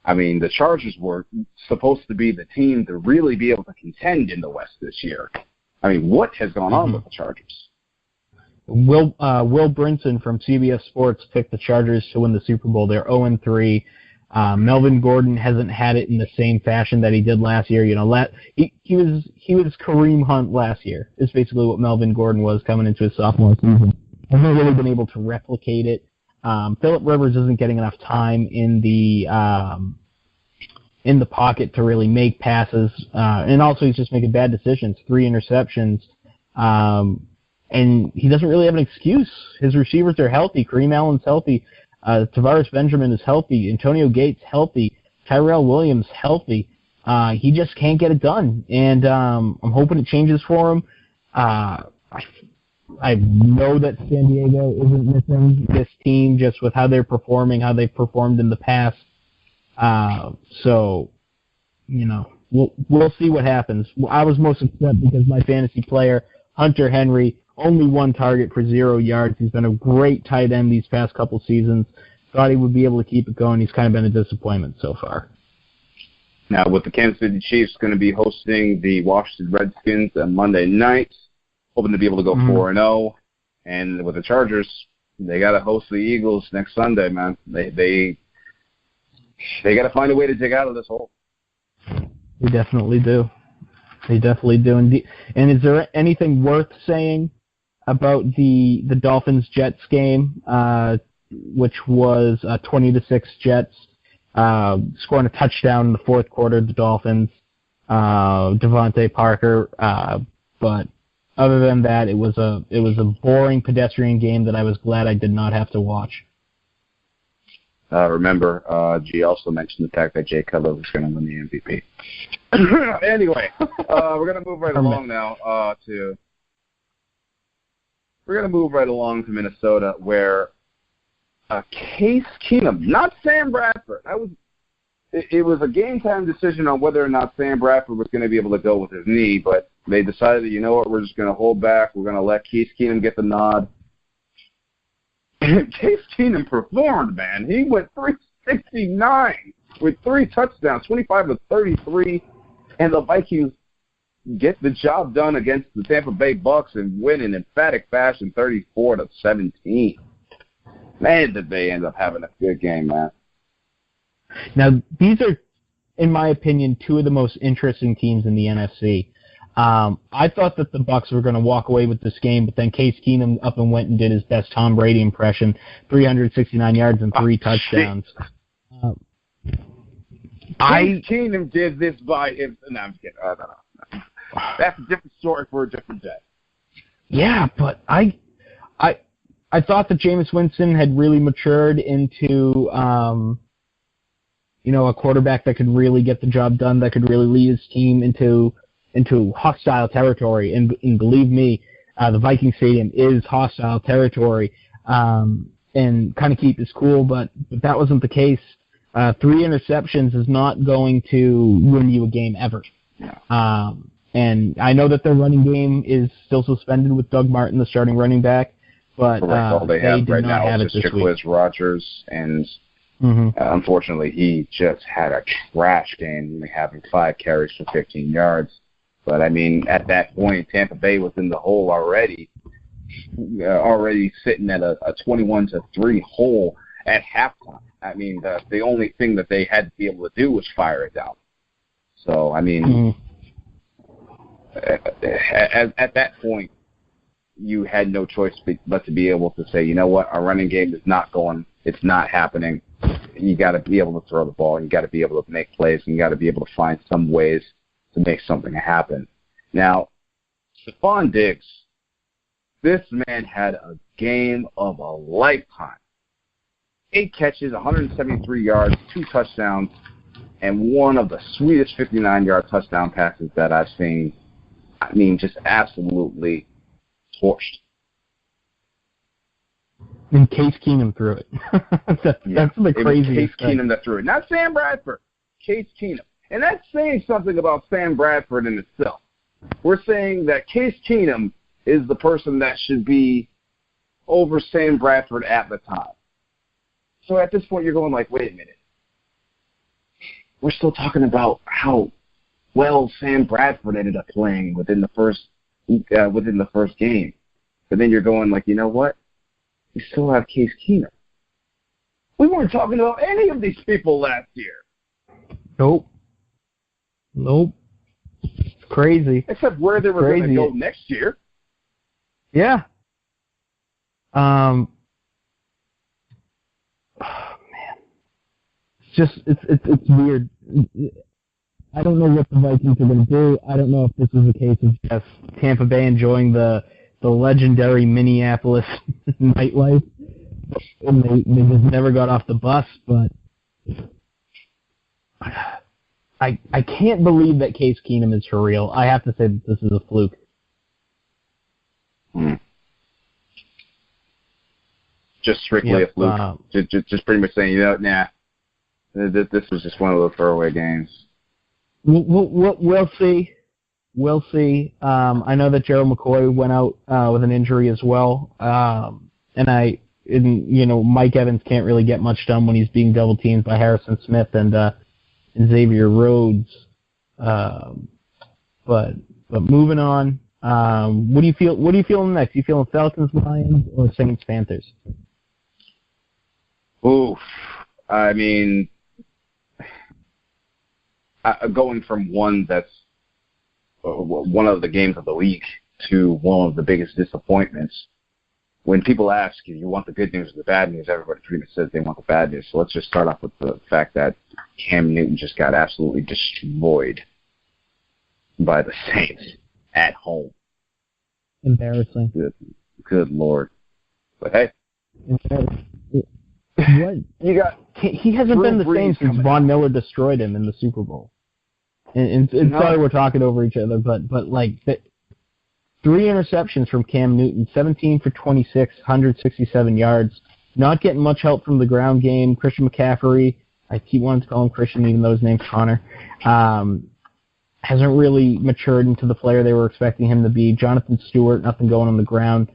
I mean, the Chargers were supposed to be the team to really be able to contend in the West this year. I mean, what has gone on with the Chargers? Will Brinson from CBS Sports picked the Chargers to win the Super Bowl. They're 0-3. Melvin Gordon hasn't had it in the same fashion that he did last year. You know, he was Kareem Hunt last year. Is basically what Melvin Gordon was coming into his sophomore season. Hasn't really been able to replicate it. Phillip Rivers isn't getting enough time in the pocket to really make passes, and also he's just making bad decisions. 3 interceptions, and he doesn't really have an excuse. His receivers are healthy. Kareem Allen's healthy. Tavares Benjamin is healthy. Antonio Gates healthy. Tyrell Williams healthy. He just can't get it done, and I'm hoping it changes for him. I know that San Diego isn't missing this team just with how they're performing, how they've performed in the past. So, we'll see what happens. I was most upset because my fantasy player, Hunter Henry, only 1 target for 0 yards. He's been a great tight end these past couple seasons. Thought he would be able to keep it going. He's kind of been a disappointment so far. Now, with the Kansas City Chiefs going to be hosting the Washington Redskins on Monday night, hoping to be able to go 4-0. And with the Chargers, they got to host the Eagles next Sunday, man. They got to find a way to dig out of this hole. They definitely do. And is there anything worth saying about the Dolphins-Jets game, which was 20-6 Jets, scoring a touchdown in the fourth quarter, the Dolphins, Devontae Parker, but other than that, it was a boring pedestrian game that I was glad I did not have to watch. Remember, G also mentioned the fact that Jay Cutler was going to win the MVP. Anyway, we're going to move right along now to Minnesota, where Case Keenum, not Sam Bradford. It was a game time decision on whether or not Sam Bradford was going to be able to go with his knee, but they decided, we're just going to hold back. We're going to let Case Keenum get the nod. And Case Keenum performed, man. He went 369 with 3 touchdowns, 25 of 33, and the Vikings get the job done against the Tampa Bay Bucks and win in emphatic fashion, 34-17. Man, did they end up having a good game, man. Now, these are, in my opinion, 2 of the most interesting teams in the NFC. I thought that the Bucks were going to walk away with this game, but then Case Keenum up and went and did his best Tom Brady impression, 369 yards and 3 touchdowns. Case Keenum did this by him. No, I'm just kidding. No. That's a different story for a different day. Yeah, but I thought that Jameis Winston had really matured into a quarterback that could really get the job done, that could really lead his team into hostile territory. And believe me, the Viking Stadium is hostile territory, and kind of keep his cool, but that wasn't the case. 3 interceptions is not going to win you a game ever. And I know that their running game is still suspended with Doug Martin, the starting running back, but all they have did right not now have is it this Strickland week. Rogers, and unfortunately, he just had a trash game, only having 5 carries for 15 yards. But, I mean, at that point, Tampa Bay was in the hole already sitting at a 21-3 hole at halftime. I mean, the only thing that they had to be able to do was fire it down. So, I mean, at that point, you had no choice but to be able to say, you know what, our running game is not going, it's not happening. You got to be able to throw the ball. You got to be able to make plays, and you got to be able to find some ways to make something happen. Now, Stephon Diggs, this man had a game of a lifetime. 8 catches, 173 yards, 2 touchdowns, and one of the sweetest 59-yard touchdown passes that I've seen. I mean, just absolutely torched. And Case Keenum threw it. That's the craziest Case Keenum that threw it. Not Sam Bradford. Case Keenum. And that's saying something about Sam Bradford in itself. We're saying that Case Keenum is the person that should be over Sam Bradford at the time. So at this point, you're going like, wait a minute. We're still talking about how well Sam Bradford ended up playing within the first game. But then you're going like, you know what? We still have Case Keenum. We weren't talking about any of these people last year. Nope. It's crazy. Except where they were going to go next year. Yeah. Oh, man. It's weird. I don't know what the Vikings are going to do. I don't know if this is a case of just Tampa Bay enjoying the legendary Minneapolis nightlife, and they just never got off the bus. But I can't believe that Case Keenum is for real. I have to say that this is a fluke. Just strictly a fluke. Just pretty much saying, this was just one of those throwaway games. We'll see. We'll see. I know that Gerald McCoy went out with an injury as well, and Mike Evans can't really get much done when he's being double teamed by Harrison Smith and Xavier Rhodes. But moving on, what do you feel? What are you feeling next? You feeling Falcons, Lions, or Saints, Panthers? Oof. I mean, going from one that's one of the games of the week to one of the biggest disappointments. When people ask if you want the good news or the bad news, everybody pretty much says they want the bad news. So let's just start off with the fact that Cam Newton just got absolutely destroyed by the Saints at home. Embarrassing. Good Lord. But hey. What? He hasn't been the same since Von Miller destroyed him in the Super Bowl. And sorry we're talking over each other, but 3 interceptions from Cam Newton, 17 for 26, 167 yards. Not getting much help from the ground game. Christian McCaffrey, I keep wanting to call him Christian even though his name's Connor, hasn't really matured into the player they were expecting him to be. Jonathan Stewart, nothing going on the ground.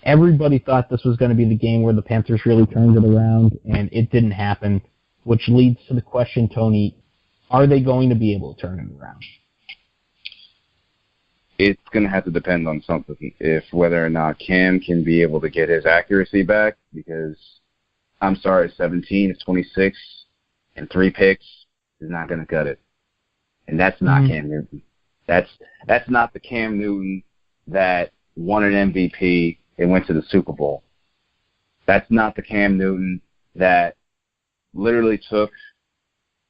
Everybody thought this was going to be the game where the Panthers really turned it around, and it didn't happen, which leads to the question, Tony, are they going to be able to turn it around? It's going to have to depend on something. If whether or not Cam can be able to get his accuracy back, because I'm sorry, 17 to 26 and 3 picks is not going to cut it. And that's not Cam Newton. That's not the Cam Newton that won an MVP and went to the Super Bowl. That's not the Cam Newton that literally took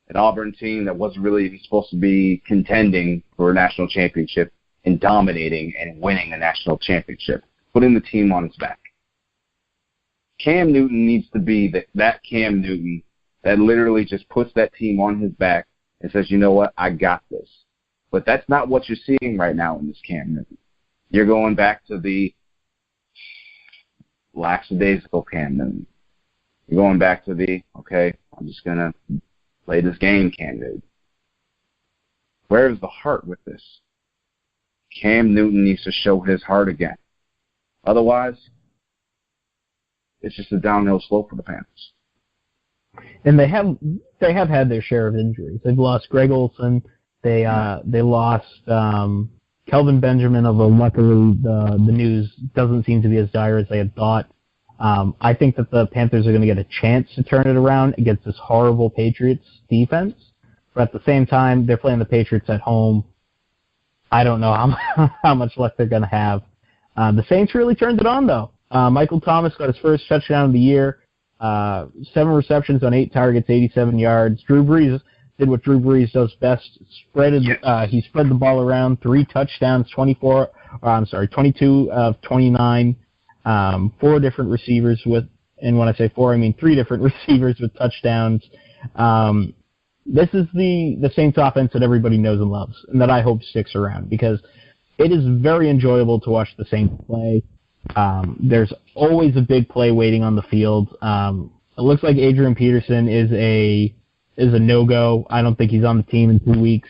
an Auburn team that wasn't really even supposed to be contending for a national championship and dominating and winning a national championship, putting the team on his back. Cam Newton needs to be that Cam Newton that literally just puts that team on his back and says, you know what, I got this. But that's not what you're seeing right now in this Cam Newton. You're going back to the lackadaisical Cam Newton. You're going back to the, okay, I'm just going to play this game Cam Newton. Where is the heart with this? Cam Newton needs to show his heart again. Otherwise, it's just a downhill slope for the Panthers. And they have had their share of injuries. They've lost Greg Olsen. They lost Kelvin Benjamin, although luckily the news doesn't seem to be as dire as they had thought. I think that the Panthers are going to get a chance to turn it around against this horrible Patriots defense. But at the same time, they're playing the Patriots at home. I don't know how much luck they're going to have. The Saints really turned it on, though. Michael Thomas got his first touchdown of the year, 7 receptions on 8 targets, 87 yards. Drew Brees did what Drew Brees does best. He spread the ball around, 3 touchdowns, 22 of 29, 4 different receivers with, and when I say 4, I mean 3 different receivers with touchdowns. This is the Saints offense that everybody knows and loves, and that I hope sticks around, because it is very enjoyable to watch the Saints play. There's always a big play waiting on the field. It looks like Adrian Peterson is a no-go. I don't think he's on the team in 2 weeks,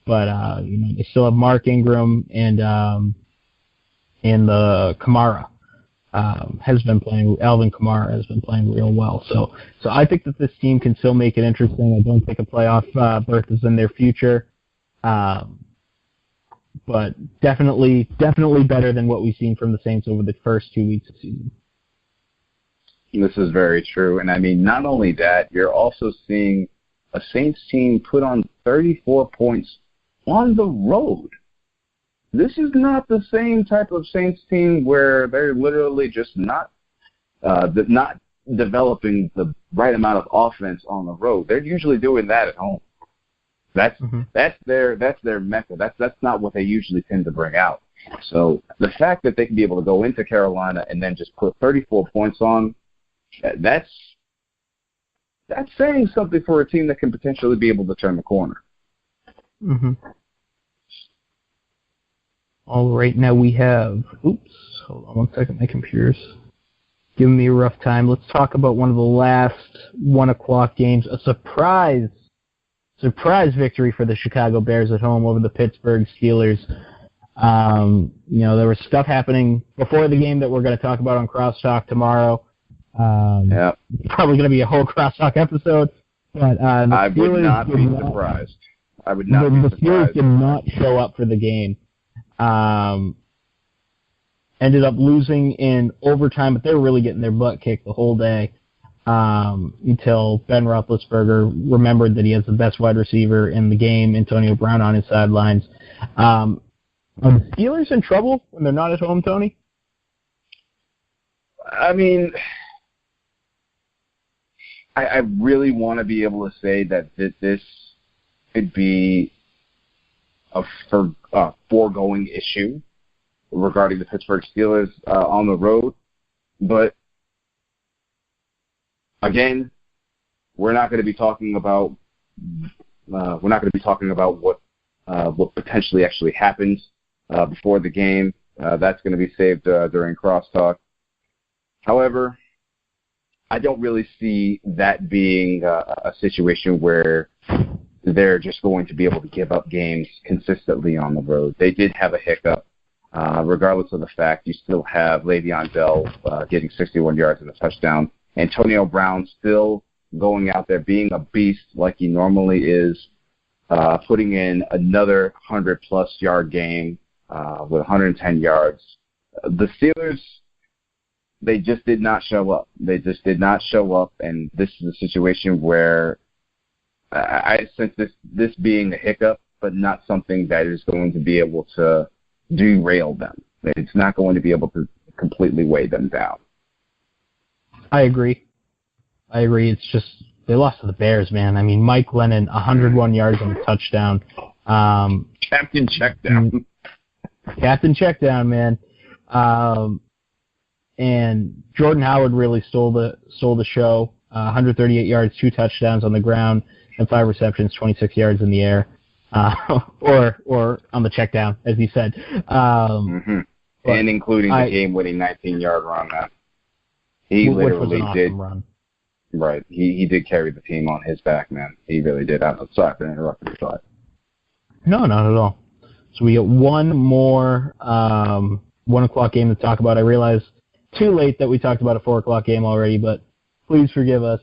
but they still have Mark Ingram and the Kamara. Alvin Kamara has been playing real well. So I think that this team can still make it interesting. I don't think a playoff berth is in their future. But definitely better than what we've seen from the Saints over the first 2 weeks of the season. This is very true. And I mean, not only that, you're also seeing a Saints team put on 34 points on the road. This is not the same type of Saints team where they're literally just not developing the right amount of offense on the road. They're usually doing that at home. That's their mecca. That's not what they usually tend to bring out. So the fact that they can be able to go into Carolina and then just put 34 points on, that's that's saying something for a team that can potentially be able to turn the corner. Mm-hmm. All right, now we have, hold on one second, my computer's giving me a rough time. Let's talk about one of the last 1 o'clock games, a surprise victory for the Chicago Bears at home over the Pittsburgh Steelers. There was stuff happening before the game that we're going to talk about on Crosstalk tomorrow. Probably going to be a whole Crosstalk episode. But I would not be surprised. I would not be surprised. The Steelers did not show up for the game. Ended up losing in overtime, but they were really getting their butt kicked the whole day until Ben Roethlisberger remembered that he has the best wide receiver in the game, Antonio Brown, on his sidelines. Are the Steelers in trouble when they're not at home, Tony? I mean, I really want to be able to say that this could be a foregoing issue regarding the Pittsburgh Steelers on the road, but again, we're not going to be talking about what potentially actually happened before the game. That's going to be saved during crosstalk. However, I don't really see that being a situation where they're just going to be able to give up games consistently on the road. They did have a hiccup. Regardless of the fact, you still have Le'Veon Bell getting 61 yards and a touchdown. Antonio Brown still going out there being a beast like he normally is, putting in another 100-plus yard game with 110 yards. The Steelers, they just did not show up. They just did not show up, and this is a situation where I sense this being a hiccup, but not something that is going to be able to derail them. It's not going to be able to completely weigh them down. I agree. It's just they lost to the Bears, man. I mean, Mike Lennon, 101 yards and a touchdown. Captain Checkdown. Captain Checkdown, man. And Jordan Howard really stole the show. 138 yards, 2 touchdowns on the ground, and 5 receptions, 26 yards in the air. Or on the check down, as you said. And including the game-winning 19-yard run. He literally did. Run. Right. He did carry the team on his back, man. He really did. I'm sorry for interrupting your thought. No, not at all. So we get one more 1 o'clock game to talk about. I realize too late that we talked about a 4 o'clock game already, but please forgive us.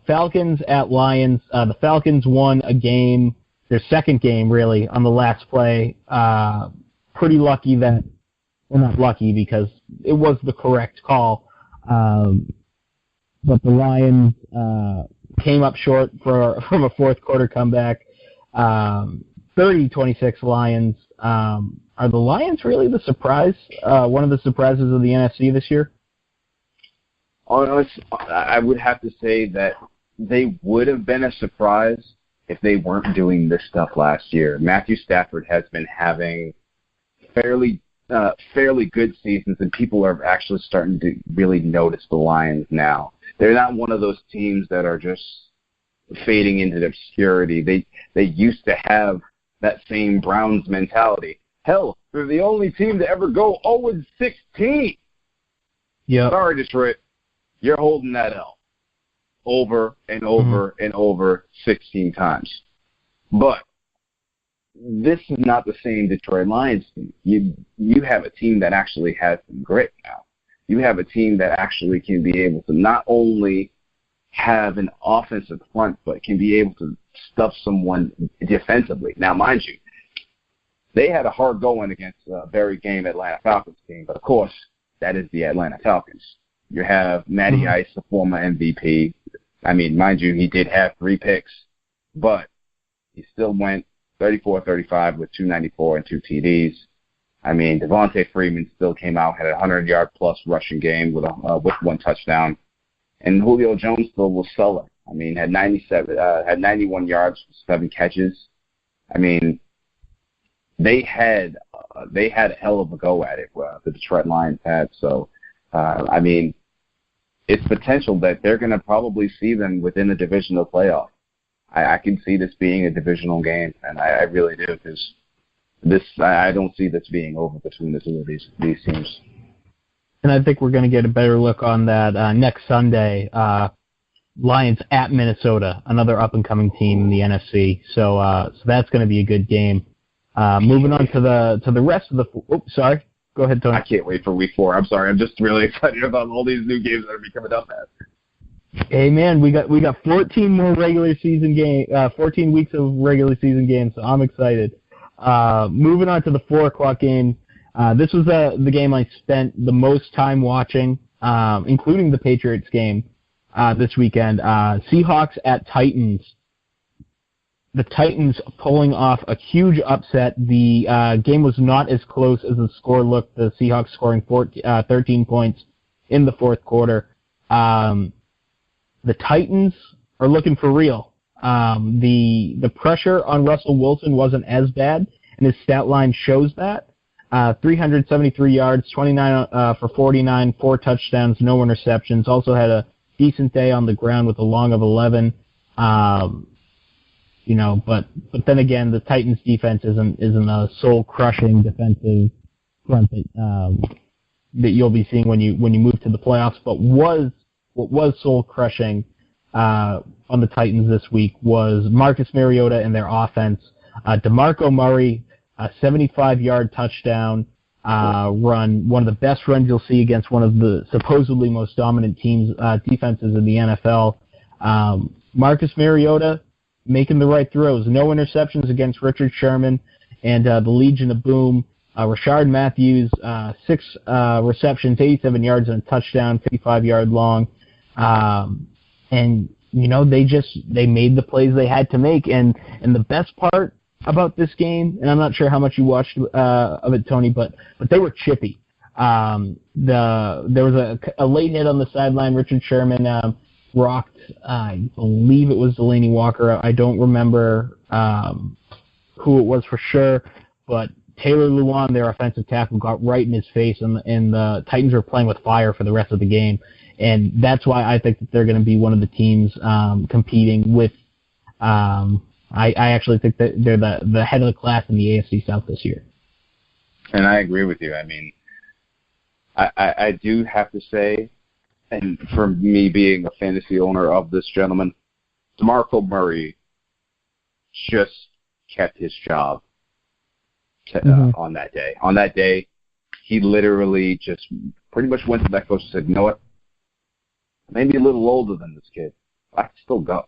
Falcons at Lions. The Falcons won a game, their second game, really, on the last play. Pretty lucky that, well, not lucky because it was the correct call. But the Lions came up short from a fourth quarter comeback. 30-26 Lions. Are the Lions really the surprise? One of the surprises of the NFC this year? Honestly, I would have to say that they would have been a surprise if they weren't doing this stuff last year. Matthew Stafford has been having fairly good seasons, and people are actually starting to really notice the Lions now. They're not one of those teams that are just fading into obscurity. They used to have that same Browns mentality. Hell, they're the only team to ever go 0-16. Yeah. Sorry, Detroit. You're holding that L over and over and over 16 times. But this is not the same Detroit Lions team. You have a team that actually has some grit now. You have a team that actually can be able to not only have an offensive front, but can be able to stuff someone defensively. Now, mind you, they had a hard going against a very game Atlanta Falcons team, but of course, that is the Atlanta Falcons. You have Matty Ice, the former MVP. I mean, mind you, he did have 3 picks, but he still went 34-35 with 294 and 2 TDs. I mean, Devontae Freeman still came out, had a 100-yard-plus rushing game with 1 touchdown. And Julio Jones still was stellar. I mean, had 91 yards, 7 catches. I mean, they had a hell of a go at it. The Detroit Lions had. So, I mean, it's potential that they're going to probably see them within the divisional playoff. I can see this being a divisional game, and I really do, because I don't see this being over between the two of these teams. And I think we're going to get a better look on that next Sunday. Lions at Minnesota, another up-and-coming team in the NFC. So that's going to be a good game. Moving on to the rest of the. Oops, sorry. Go ahead, Tony. I can't wait for Week 4. I'm sorry. I'm just really excited about all these new games that are coming up. Hey man, we got 14 more regular season 14 weeks of regular season games. So I'm excited. Moving on to the 4:00 game. This was the game I spent the most time watching, including the Patriots game this weekend. Seahawks at Titans. The Titans pulling off a huge upset. The game was not as close as the score looked. The Seahawks scoring 13 points in the fourth quarter. The Titans are looking for real. The pressure on Russell Wilson wasn't as bad, and his stat line shows that. 373 yards, 29 for 49, 4 touchdowns, no interceptions. Also had a decent day on the ground with a long of 11. But then again, the Titans defense isn't a soul crushing defensive front that you'll be seeing when you move to the playoffs. But what was soul crushing on the Titans this week was Marcus Mariota and their offense. DeMarco Murray, a 75-yard touchdown run, one of the best runs you'll see against one of the supposedly most dominant defenses in the NFL. Marcus Mariota making the right throws, no interceptions against Richard Sherman and the Legion of Boom. Rashard Matthews, 6 receptions, 87 yards and a touchdown, 55-yard long. And they made the plays they had to make. And the best part about this game, and I'm not sure how much you watched of it, Tony, but they were chippy. There was a late hit on the sideline. Richard Sherman rocked, I believe it was Delaney Walker. I don't remember who it was for sure, but Taylor Lewan, their offensive tackle, got right in his face, and the Titans were playing with fire for the rest of the game. And that's why I think that they're going to be one of the teams competing with. I actually think that they're the head of the class in the AFC South this year. And I agree with you. I mean, I do have to say, and for me being a fantasy owner of this gentleman, DeMarco Murray just kept his job on that day. On that day, he literally just pretty much went to that coach and said, you know what? Maybe a little older than this kid. I can still go.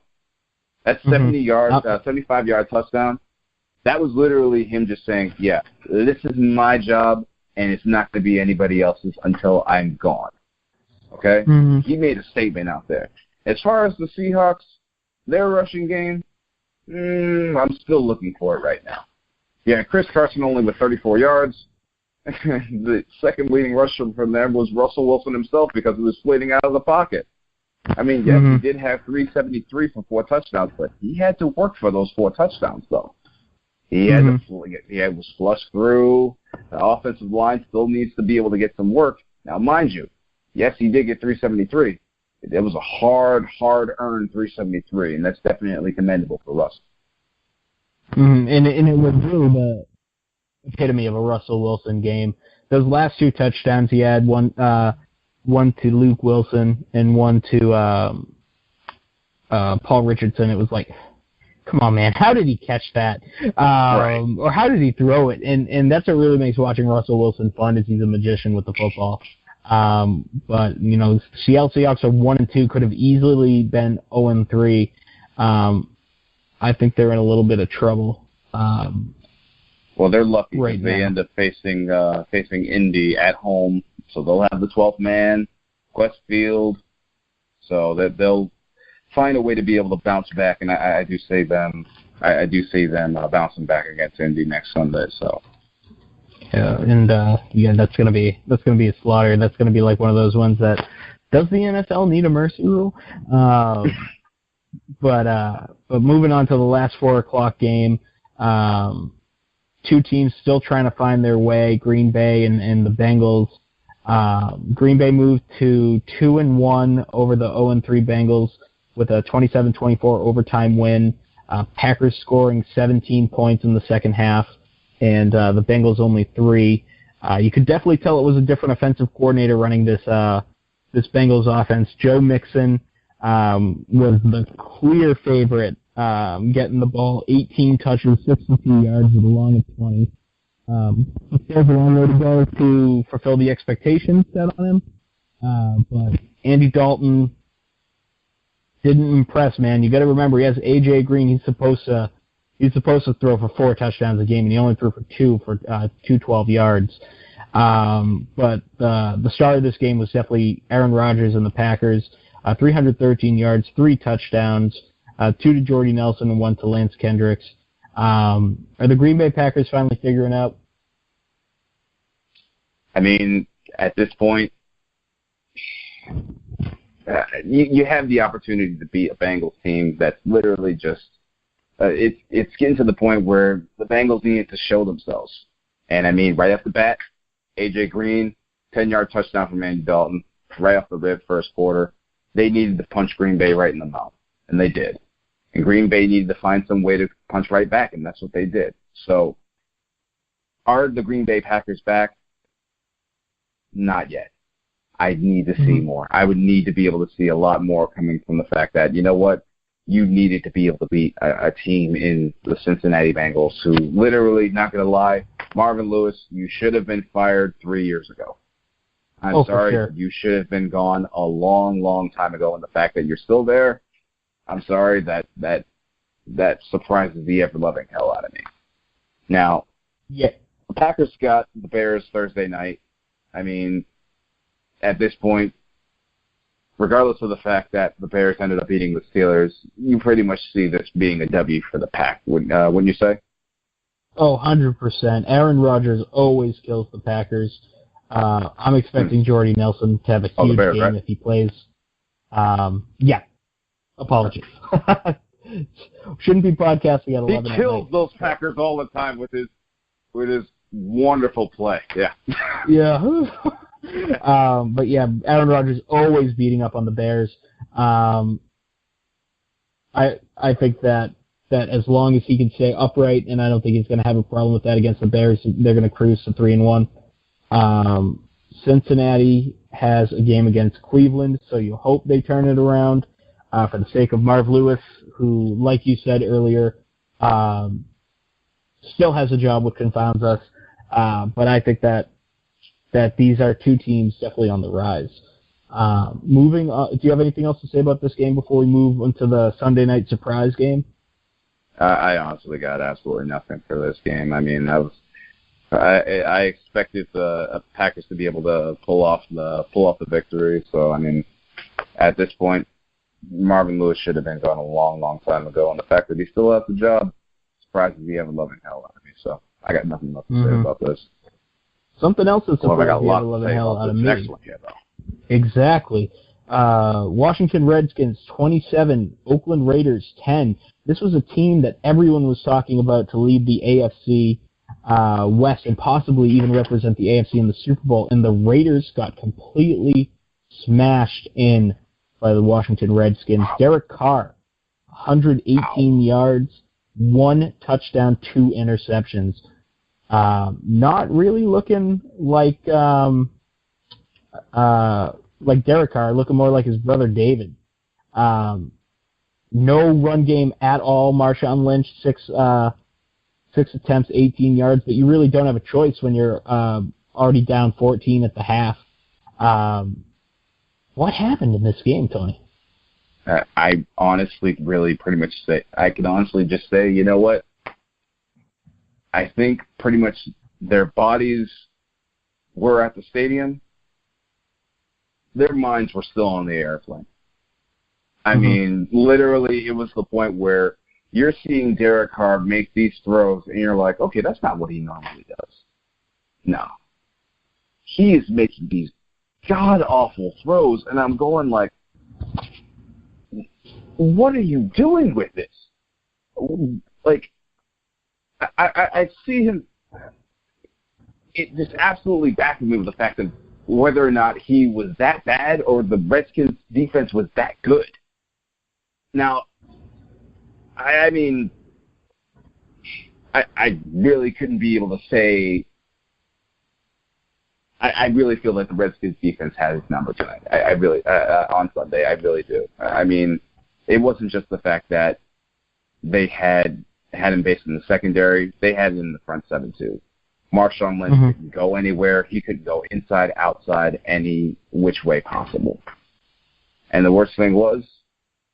That 75-yard touchdown, that was literally him just saying, yeah, this is my job, and it's not going to be anybody else's until I'm gone. Okay? Mm-hmm. He made a statement out there. As far as the Seahawks, their rushing game, I'm still looking for it right now. Yeah, Chris Carson only with 34 yards. The second leading rusher from them was Russell Wilson himself because he was splitting out of the pocket. I mean, yes, he did have 373 for 4 touchdowns, but he had to work for those 4 touchdowns, though. He had was flushed through. The offensive line still needs to be able to get some work. Now, mind you, yes, he did get 373. It was a hard-earned 373, and that's definitely commendable for Russ. And it was really the epitome of a Russell Wilson game. Those last 2 touchdowns he had, one to Luke Wilson and one to Paul Richardson. It was like, come on, man, how did he catch that? Right. Or how did he throw it? And that's what really makes watching Russell Wilson fun, is he's a magician with the football. But, Seattle Seahawks are 1-2, could have easily been 0-3. I think they're in a little bit of trouble. Well, they're lucky. Right they now. End up facing Indy at home, so they'll have the 12th man, Westfield, so that they'll find a way to be able to bounce back. And I do see them bouncing back against Indy next Sunday. So. Yeah, and that's gonna be a slaughter. That's gonna be like one of those ones that, does the NFL need a mercy rule? But moving on to the last 4:00 game, 2 teams still trying to find their way, Green Bay and the Bengals. Green Bay moved to 2-1 over the 0-3 Bengals with a 27-24 overtime win. Packers scoring 17 points in the second half, and the Bengals only 3. You could definitely tell it was a different offensive coordinator running this Bengals offense. Joe Mixon was the clear favorite, getting the ball 18 touches, 63 yards with a long of 20. There's a long way to go to fulfill the expectations set on him, but Andy Dalton didn't impress, man. You got to remember he has AJ Green. He's supposed to throw for 4 touchdowns a game, and he only threw for 2 for 212 yards. But the star of this game was definitely Aaron Rodgers and the Packers. 313 yards, 3 touchdowns, 2 to Jordy Nelson and 1 to Lance Kendricks. Are the Green Bay Packers finally figuring out? I mean, at this point, you have the opportunity to beat a Bengals team that's literally just it's getting to the point where the Bengals need to show themselves. And, I mean, right off the bat, A.J. Green, 10-yard touchdown from Andy Dalton, right off the rip, first quarter. They needed to punch Green Bay right in the mouth, and they did. And Green Bay needed to find some way to punch right back, and that's what they did. So are the Green Bay Packers back? Not yet. I need to see more. I would need to be able to see a lot more coming from the fact that, you know what, you needed to be able to beat a team in the Cincinnati Bengals who literally, not going to lie, Marvin Lewis, you should have been fired 3 years ago. I'm sorry, for sure. You should have been gone a long, long time ago, and the fact that you're still there, I'm sorry, that surprises the ever-loving hell out of me. Now, yeah, the Packers got the Bears Thursday night. I mean, at this point, regardless of the fact that the Bears ended up beating the Steelers, you pretty much see this being a W for the Pack, wouldn't you say? Oh, 100%. Aaron Rodgers always kills the Packers. I'm expecting Jordy Nelson to have a huge Bears, game right? if he plays. Yeah. Apologies. Shouldn't be podcasting at 11. He kills those Packers all the time with his wonderful play. Yeah. Yeah. But yeah, Aaron Rodgers always beating up on the Bears. I think that as long as he can stay upright, and I don't think he's going to have a problem with that against the Bears, they're going to cruise to 3-1. Cincinnati has a game against Cleveland, so you hope they turn it around for the sake of Marv Lewis, who, like you said earlier, still has a job which confounds us. But I think that these are two teams definitely on the rise. Moving on, do you have anything else to say about this game before we move into the Sunday night surprise game? I honestly got absolutely nothing for this game. I mean, I expected the Packers to be able to pull off the victory. So I mean, at this point, Marvin Lewis should have been gone a long, long time ago, and the fact that he still has the job surprises the ever-loving hell out of me. So I got nothing else to say about this. Something else that's I got a surprising the lot ever-loving to say hell about out of this me. next one here, though. Exactly. Washington Redskins 27, Oakland Raiders 10. This was a team that everyone was talking about to lead the AFC West and possibly even represent the AFC in the Super Bowl, and the Raiders got completely smashed in by the Washington Redskins. Derek Carr, 118 yards, 1 touchdown, 2 interceptions. Not really looking like Derek Carr, looking more like his brother David. No run game at all. Marshawn Lynch, 6 attempts, 18 yards, but you really don't have a choice when you're already down 14 at the half. What happened in this game, Tony? I honestly really pretty much say, I can honestly just say, you know what? I think pretty much their bodies were at the stadium. Their minds were still on the airplane. I mean, literally, it was the point where you're seeing Derek Carr make these throws, and you're like, okay, that's not what he normally does. No. He is making these god-awful throws, and I'm going like, what are you doing with this? Like, I see him, it just absolutely baffled me with the fact that whether or not he was that bad or the Redskins defense was that good. Now, I mean, I really couldn't be able to say. I really feel like the Redskins defense had his number tonight. I really on Sunday. I really do. I mean, it wasn't just the fact that they had him based in the secondary. They had him in the front seven too. Marshawn Lynch couldn't go anywhere. He couldn't go inside, outside, any which way possible. And the worst thing was,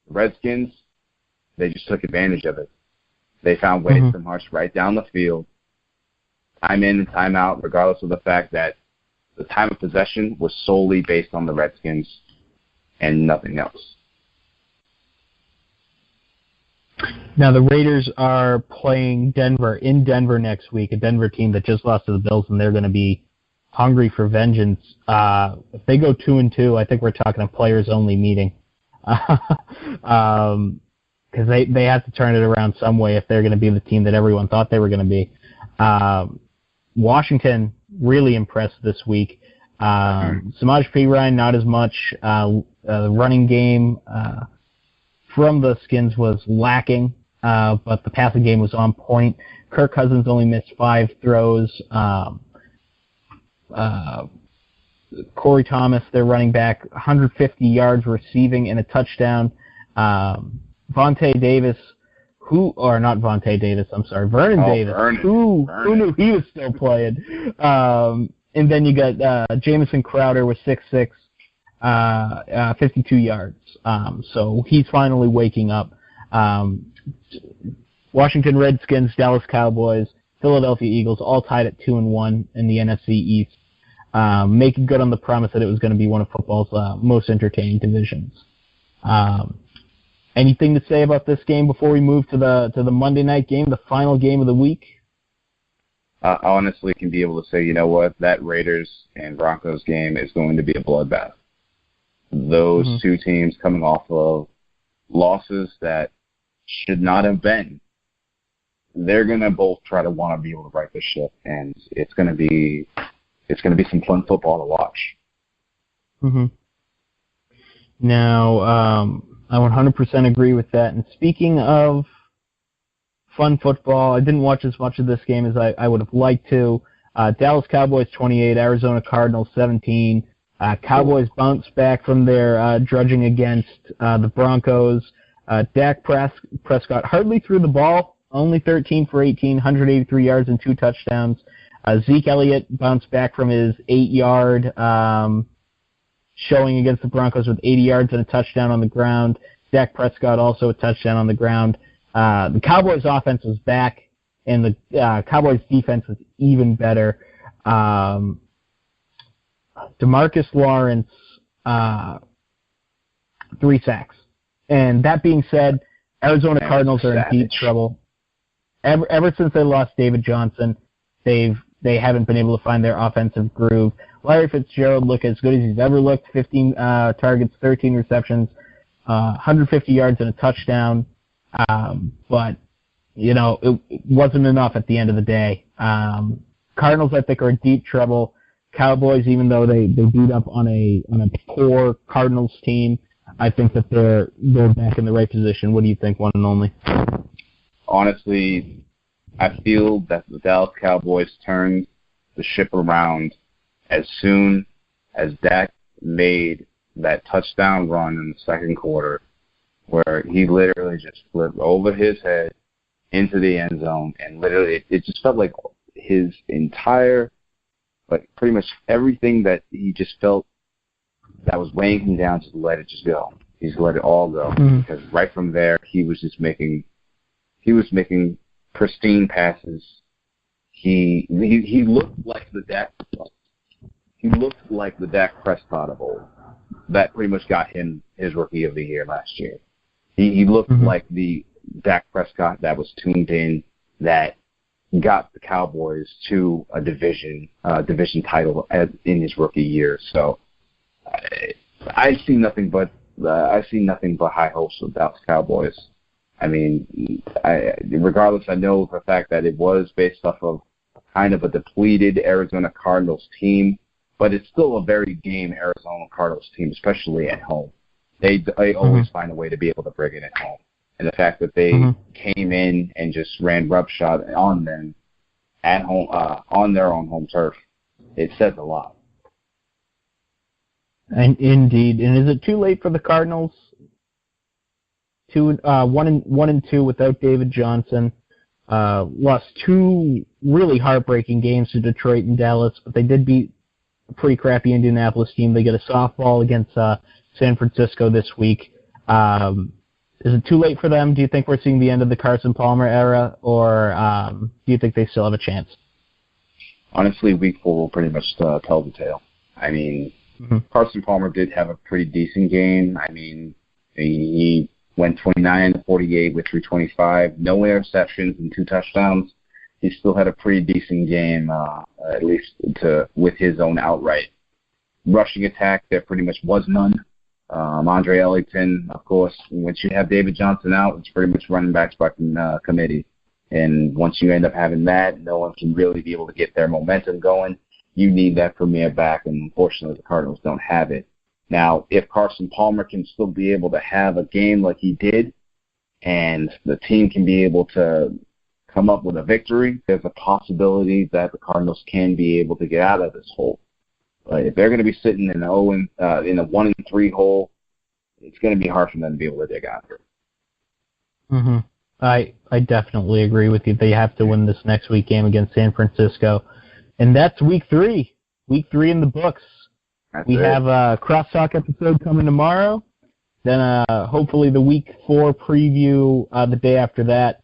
the Redskins, they just took advantage of it. They found ways to march right down the field, time in and time out, regardless of the fact that the time of possession was solely based on the Redskins and nothing else. Now, the Raiders are playing Denver in Denver next week, a Denver team that just lost to the Bills, and they're going to be hungry for vengeance. If they go 2-2, I think we're talking a players-only meeting. Because they have to turn it around some way if they're going to be the team that everyone thought they were going to be. Washington really impressed this week. Samaj P. Ryan, not as much. The running game from the Skins was lacking, but the passing game was on point. Kirk Cousins only missed 5 throws. Corey Thomas, their running back, 150 yards receiving and a touchdown. Vontae Davis, Vernon Davis, who knew he was still playing. And then you got Jamison Crowder with 6'6", 52 yards. So he's finally waking up. Washington Redskins, Dallas Cowboys, Philadelphia Eagles, all tied at 2-1 in the NFC East, making good on the promise that it was going to be one of football's most entertaining divisions. Anything to say about this game before we move to the Monday night game, the final game of the week? I honestly can be able to say, you know what, that Raiders and Broncos game is going to be a bloodbath. Those two teams coming off of losses that should not have been. They're going to both try to want to be able to right the ship, and it's going to be some fun football to watch. Now, I 100% agree with that. And speaking of fun football, I didn't watch as much of this game as I would have liked to. Dallas Cowboys 28, Arizona Cardinals 17. Cowboys bounced back from their drudging against the Broncos. Dak Prescott hardly threw the ball, only 13 for 18, 183 yards and 2 touchdowns. Zeke Elliott bounced back from his 8-yard showing against the Broncos with 80 yards and a touchdown on the ground. Dak Prescott also a touchdown on the ground. The Cowboys' offense was back, and the Cowboys' defense was even better. DeMarcus Lawrence, 3 sacks. And that being said, Arizona Cardinals are in deep trouble. Ever since they lost David Johnson, they haven't been able to find their offensive groove. Larry Fitzgerald looked as good as he's ever looked, 15 targets, 13 receptions, 150 yards and a touchdown. But, it wasn't enough at the end of the day. Cardinals, I think, are in deep trouble. Cowboys, even though they beat up on a poor Cardinals team, I think that they're back in the right position. What do you think, one and only? Honestly, I feel that the Dallas Cowboys turned the ship around as soon as Dak made that touchdown run in the second quarter, where he literally just flipped over his head into the end zone, and literally it just felt like his entire, pretty much everything that he just felt that was weighing him down, just let it just go. He's let it all go, because right from there he was making pristine passes. He looked like the Dak. He looked like the Dak Prescott of old. That pretty much got him his Rookie of the Year last year. He looked like the Dak Prescott that was tuned in, that got the Cowboys to a division title in his rookie year. So I see nothing but high hopes with Dallas Cowboys. I mean, regardless, I know the fact that it was based off of kind of a depleted Arizona Cardinals team. but it's still a very game Arizona Cardinals team, especially at home. They always find a way to be able to bring it at home. And the fact that they came in and just ran roughshod on them at home, on their own home turf, it says a lot. And indeed. And is it too late for the Cardinals? 1-2 without David Johnson. Lost 2 really heartbreaking games to Detroit and Dallas, but they did beat a pretty crappy Indianapolis team. They get a softball against San Francisco this week. Is it too late for them? Do you think we're seeing the end of the Carson Palmer era, or do you think they still have a chance? Honestly, week 4 will pretty much tell the tale. I mean, Carson Palmer did have a pretty decent game. I mean, he went 29-48 with 325, no interceptions and 2 touchdowns. He still had a pretty decent game, at least with his own outright rushing attack. There pretty much was none. Andre Ellington, of course, once you have David Johnson out, it's pretty much running backs by committee. And once you end up having that, no one can really be able to get their momentum going. You need that premier back, and unfortunately the Cardinals don't have it. Now, if Carson Palmer can still be able to have a game like he did, and the team can be able to come up with a victory, there's a possibility that the Cardinals can be able to get out of this hole. But if they're going to be sitting in a 1-3 hole, it's going to be hard for them to be able to dig out here. I definitely agree with you. They have to win this next week game against San Francisco. And that's week 3. Week 3 in the books. We have a crosstalk episode coming tomorrow. Then hopefully the week 4 preview the day after that.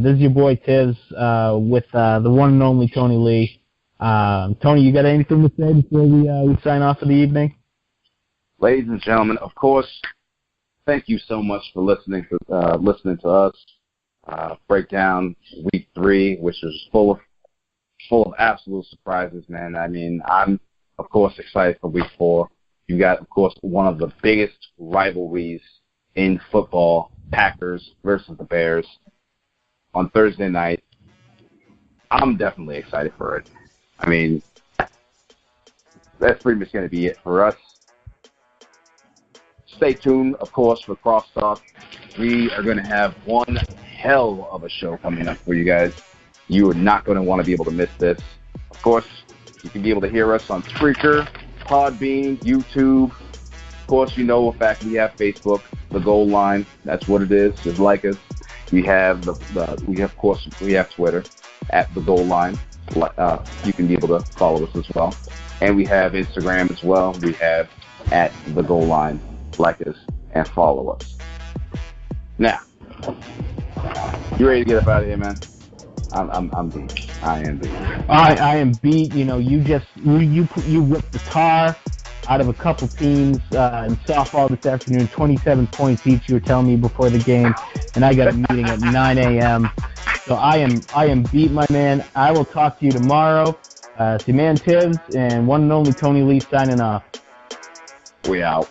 This is your boy Tiz with the one and only Tony Lee. Tony, you got anything to say before we sign off for the evening? Ladies and gentlemen, of course, thank you so much for listening to us break down week 3, which is full of absolute surprises, man. I mean, I'm of course excited for week 4. You got, of course, one of the biggest rivalries in football, Packers versus the Bears, on Thursday night. I'm definitely excited for it. I mean, that's pretty much going to be it for us. Stay tuned, of course, for Crosstalk. We are going to have one hell of a show coming up for you guys. You are not going to want to be able to miss this. Of course, you can be able to hear us on Spreaker, Podbean, YouTube. Of course, you know, in fact, we have Facebook, The Goal Line. That's what it is. Just like us. We have we have Twitter at The Goal Line. You can be able to follow us as well. And we have Instagram as well. We have at The Goal Line. Like us and follow us. Now, you ready to get up out of here, man? I'm beat. I am beat. I am beat. You know, you ripped the tar out of a couple teams in softball this afternoon. 27 points each. You were telling me before the game, and I got a meeting at 9 a.m. So I am beat, my man. I will talk to you tomorrow. It's your man Tibbs and one and only Tony Lee signing off. We out.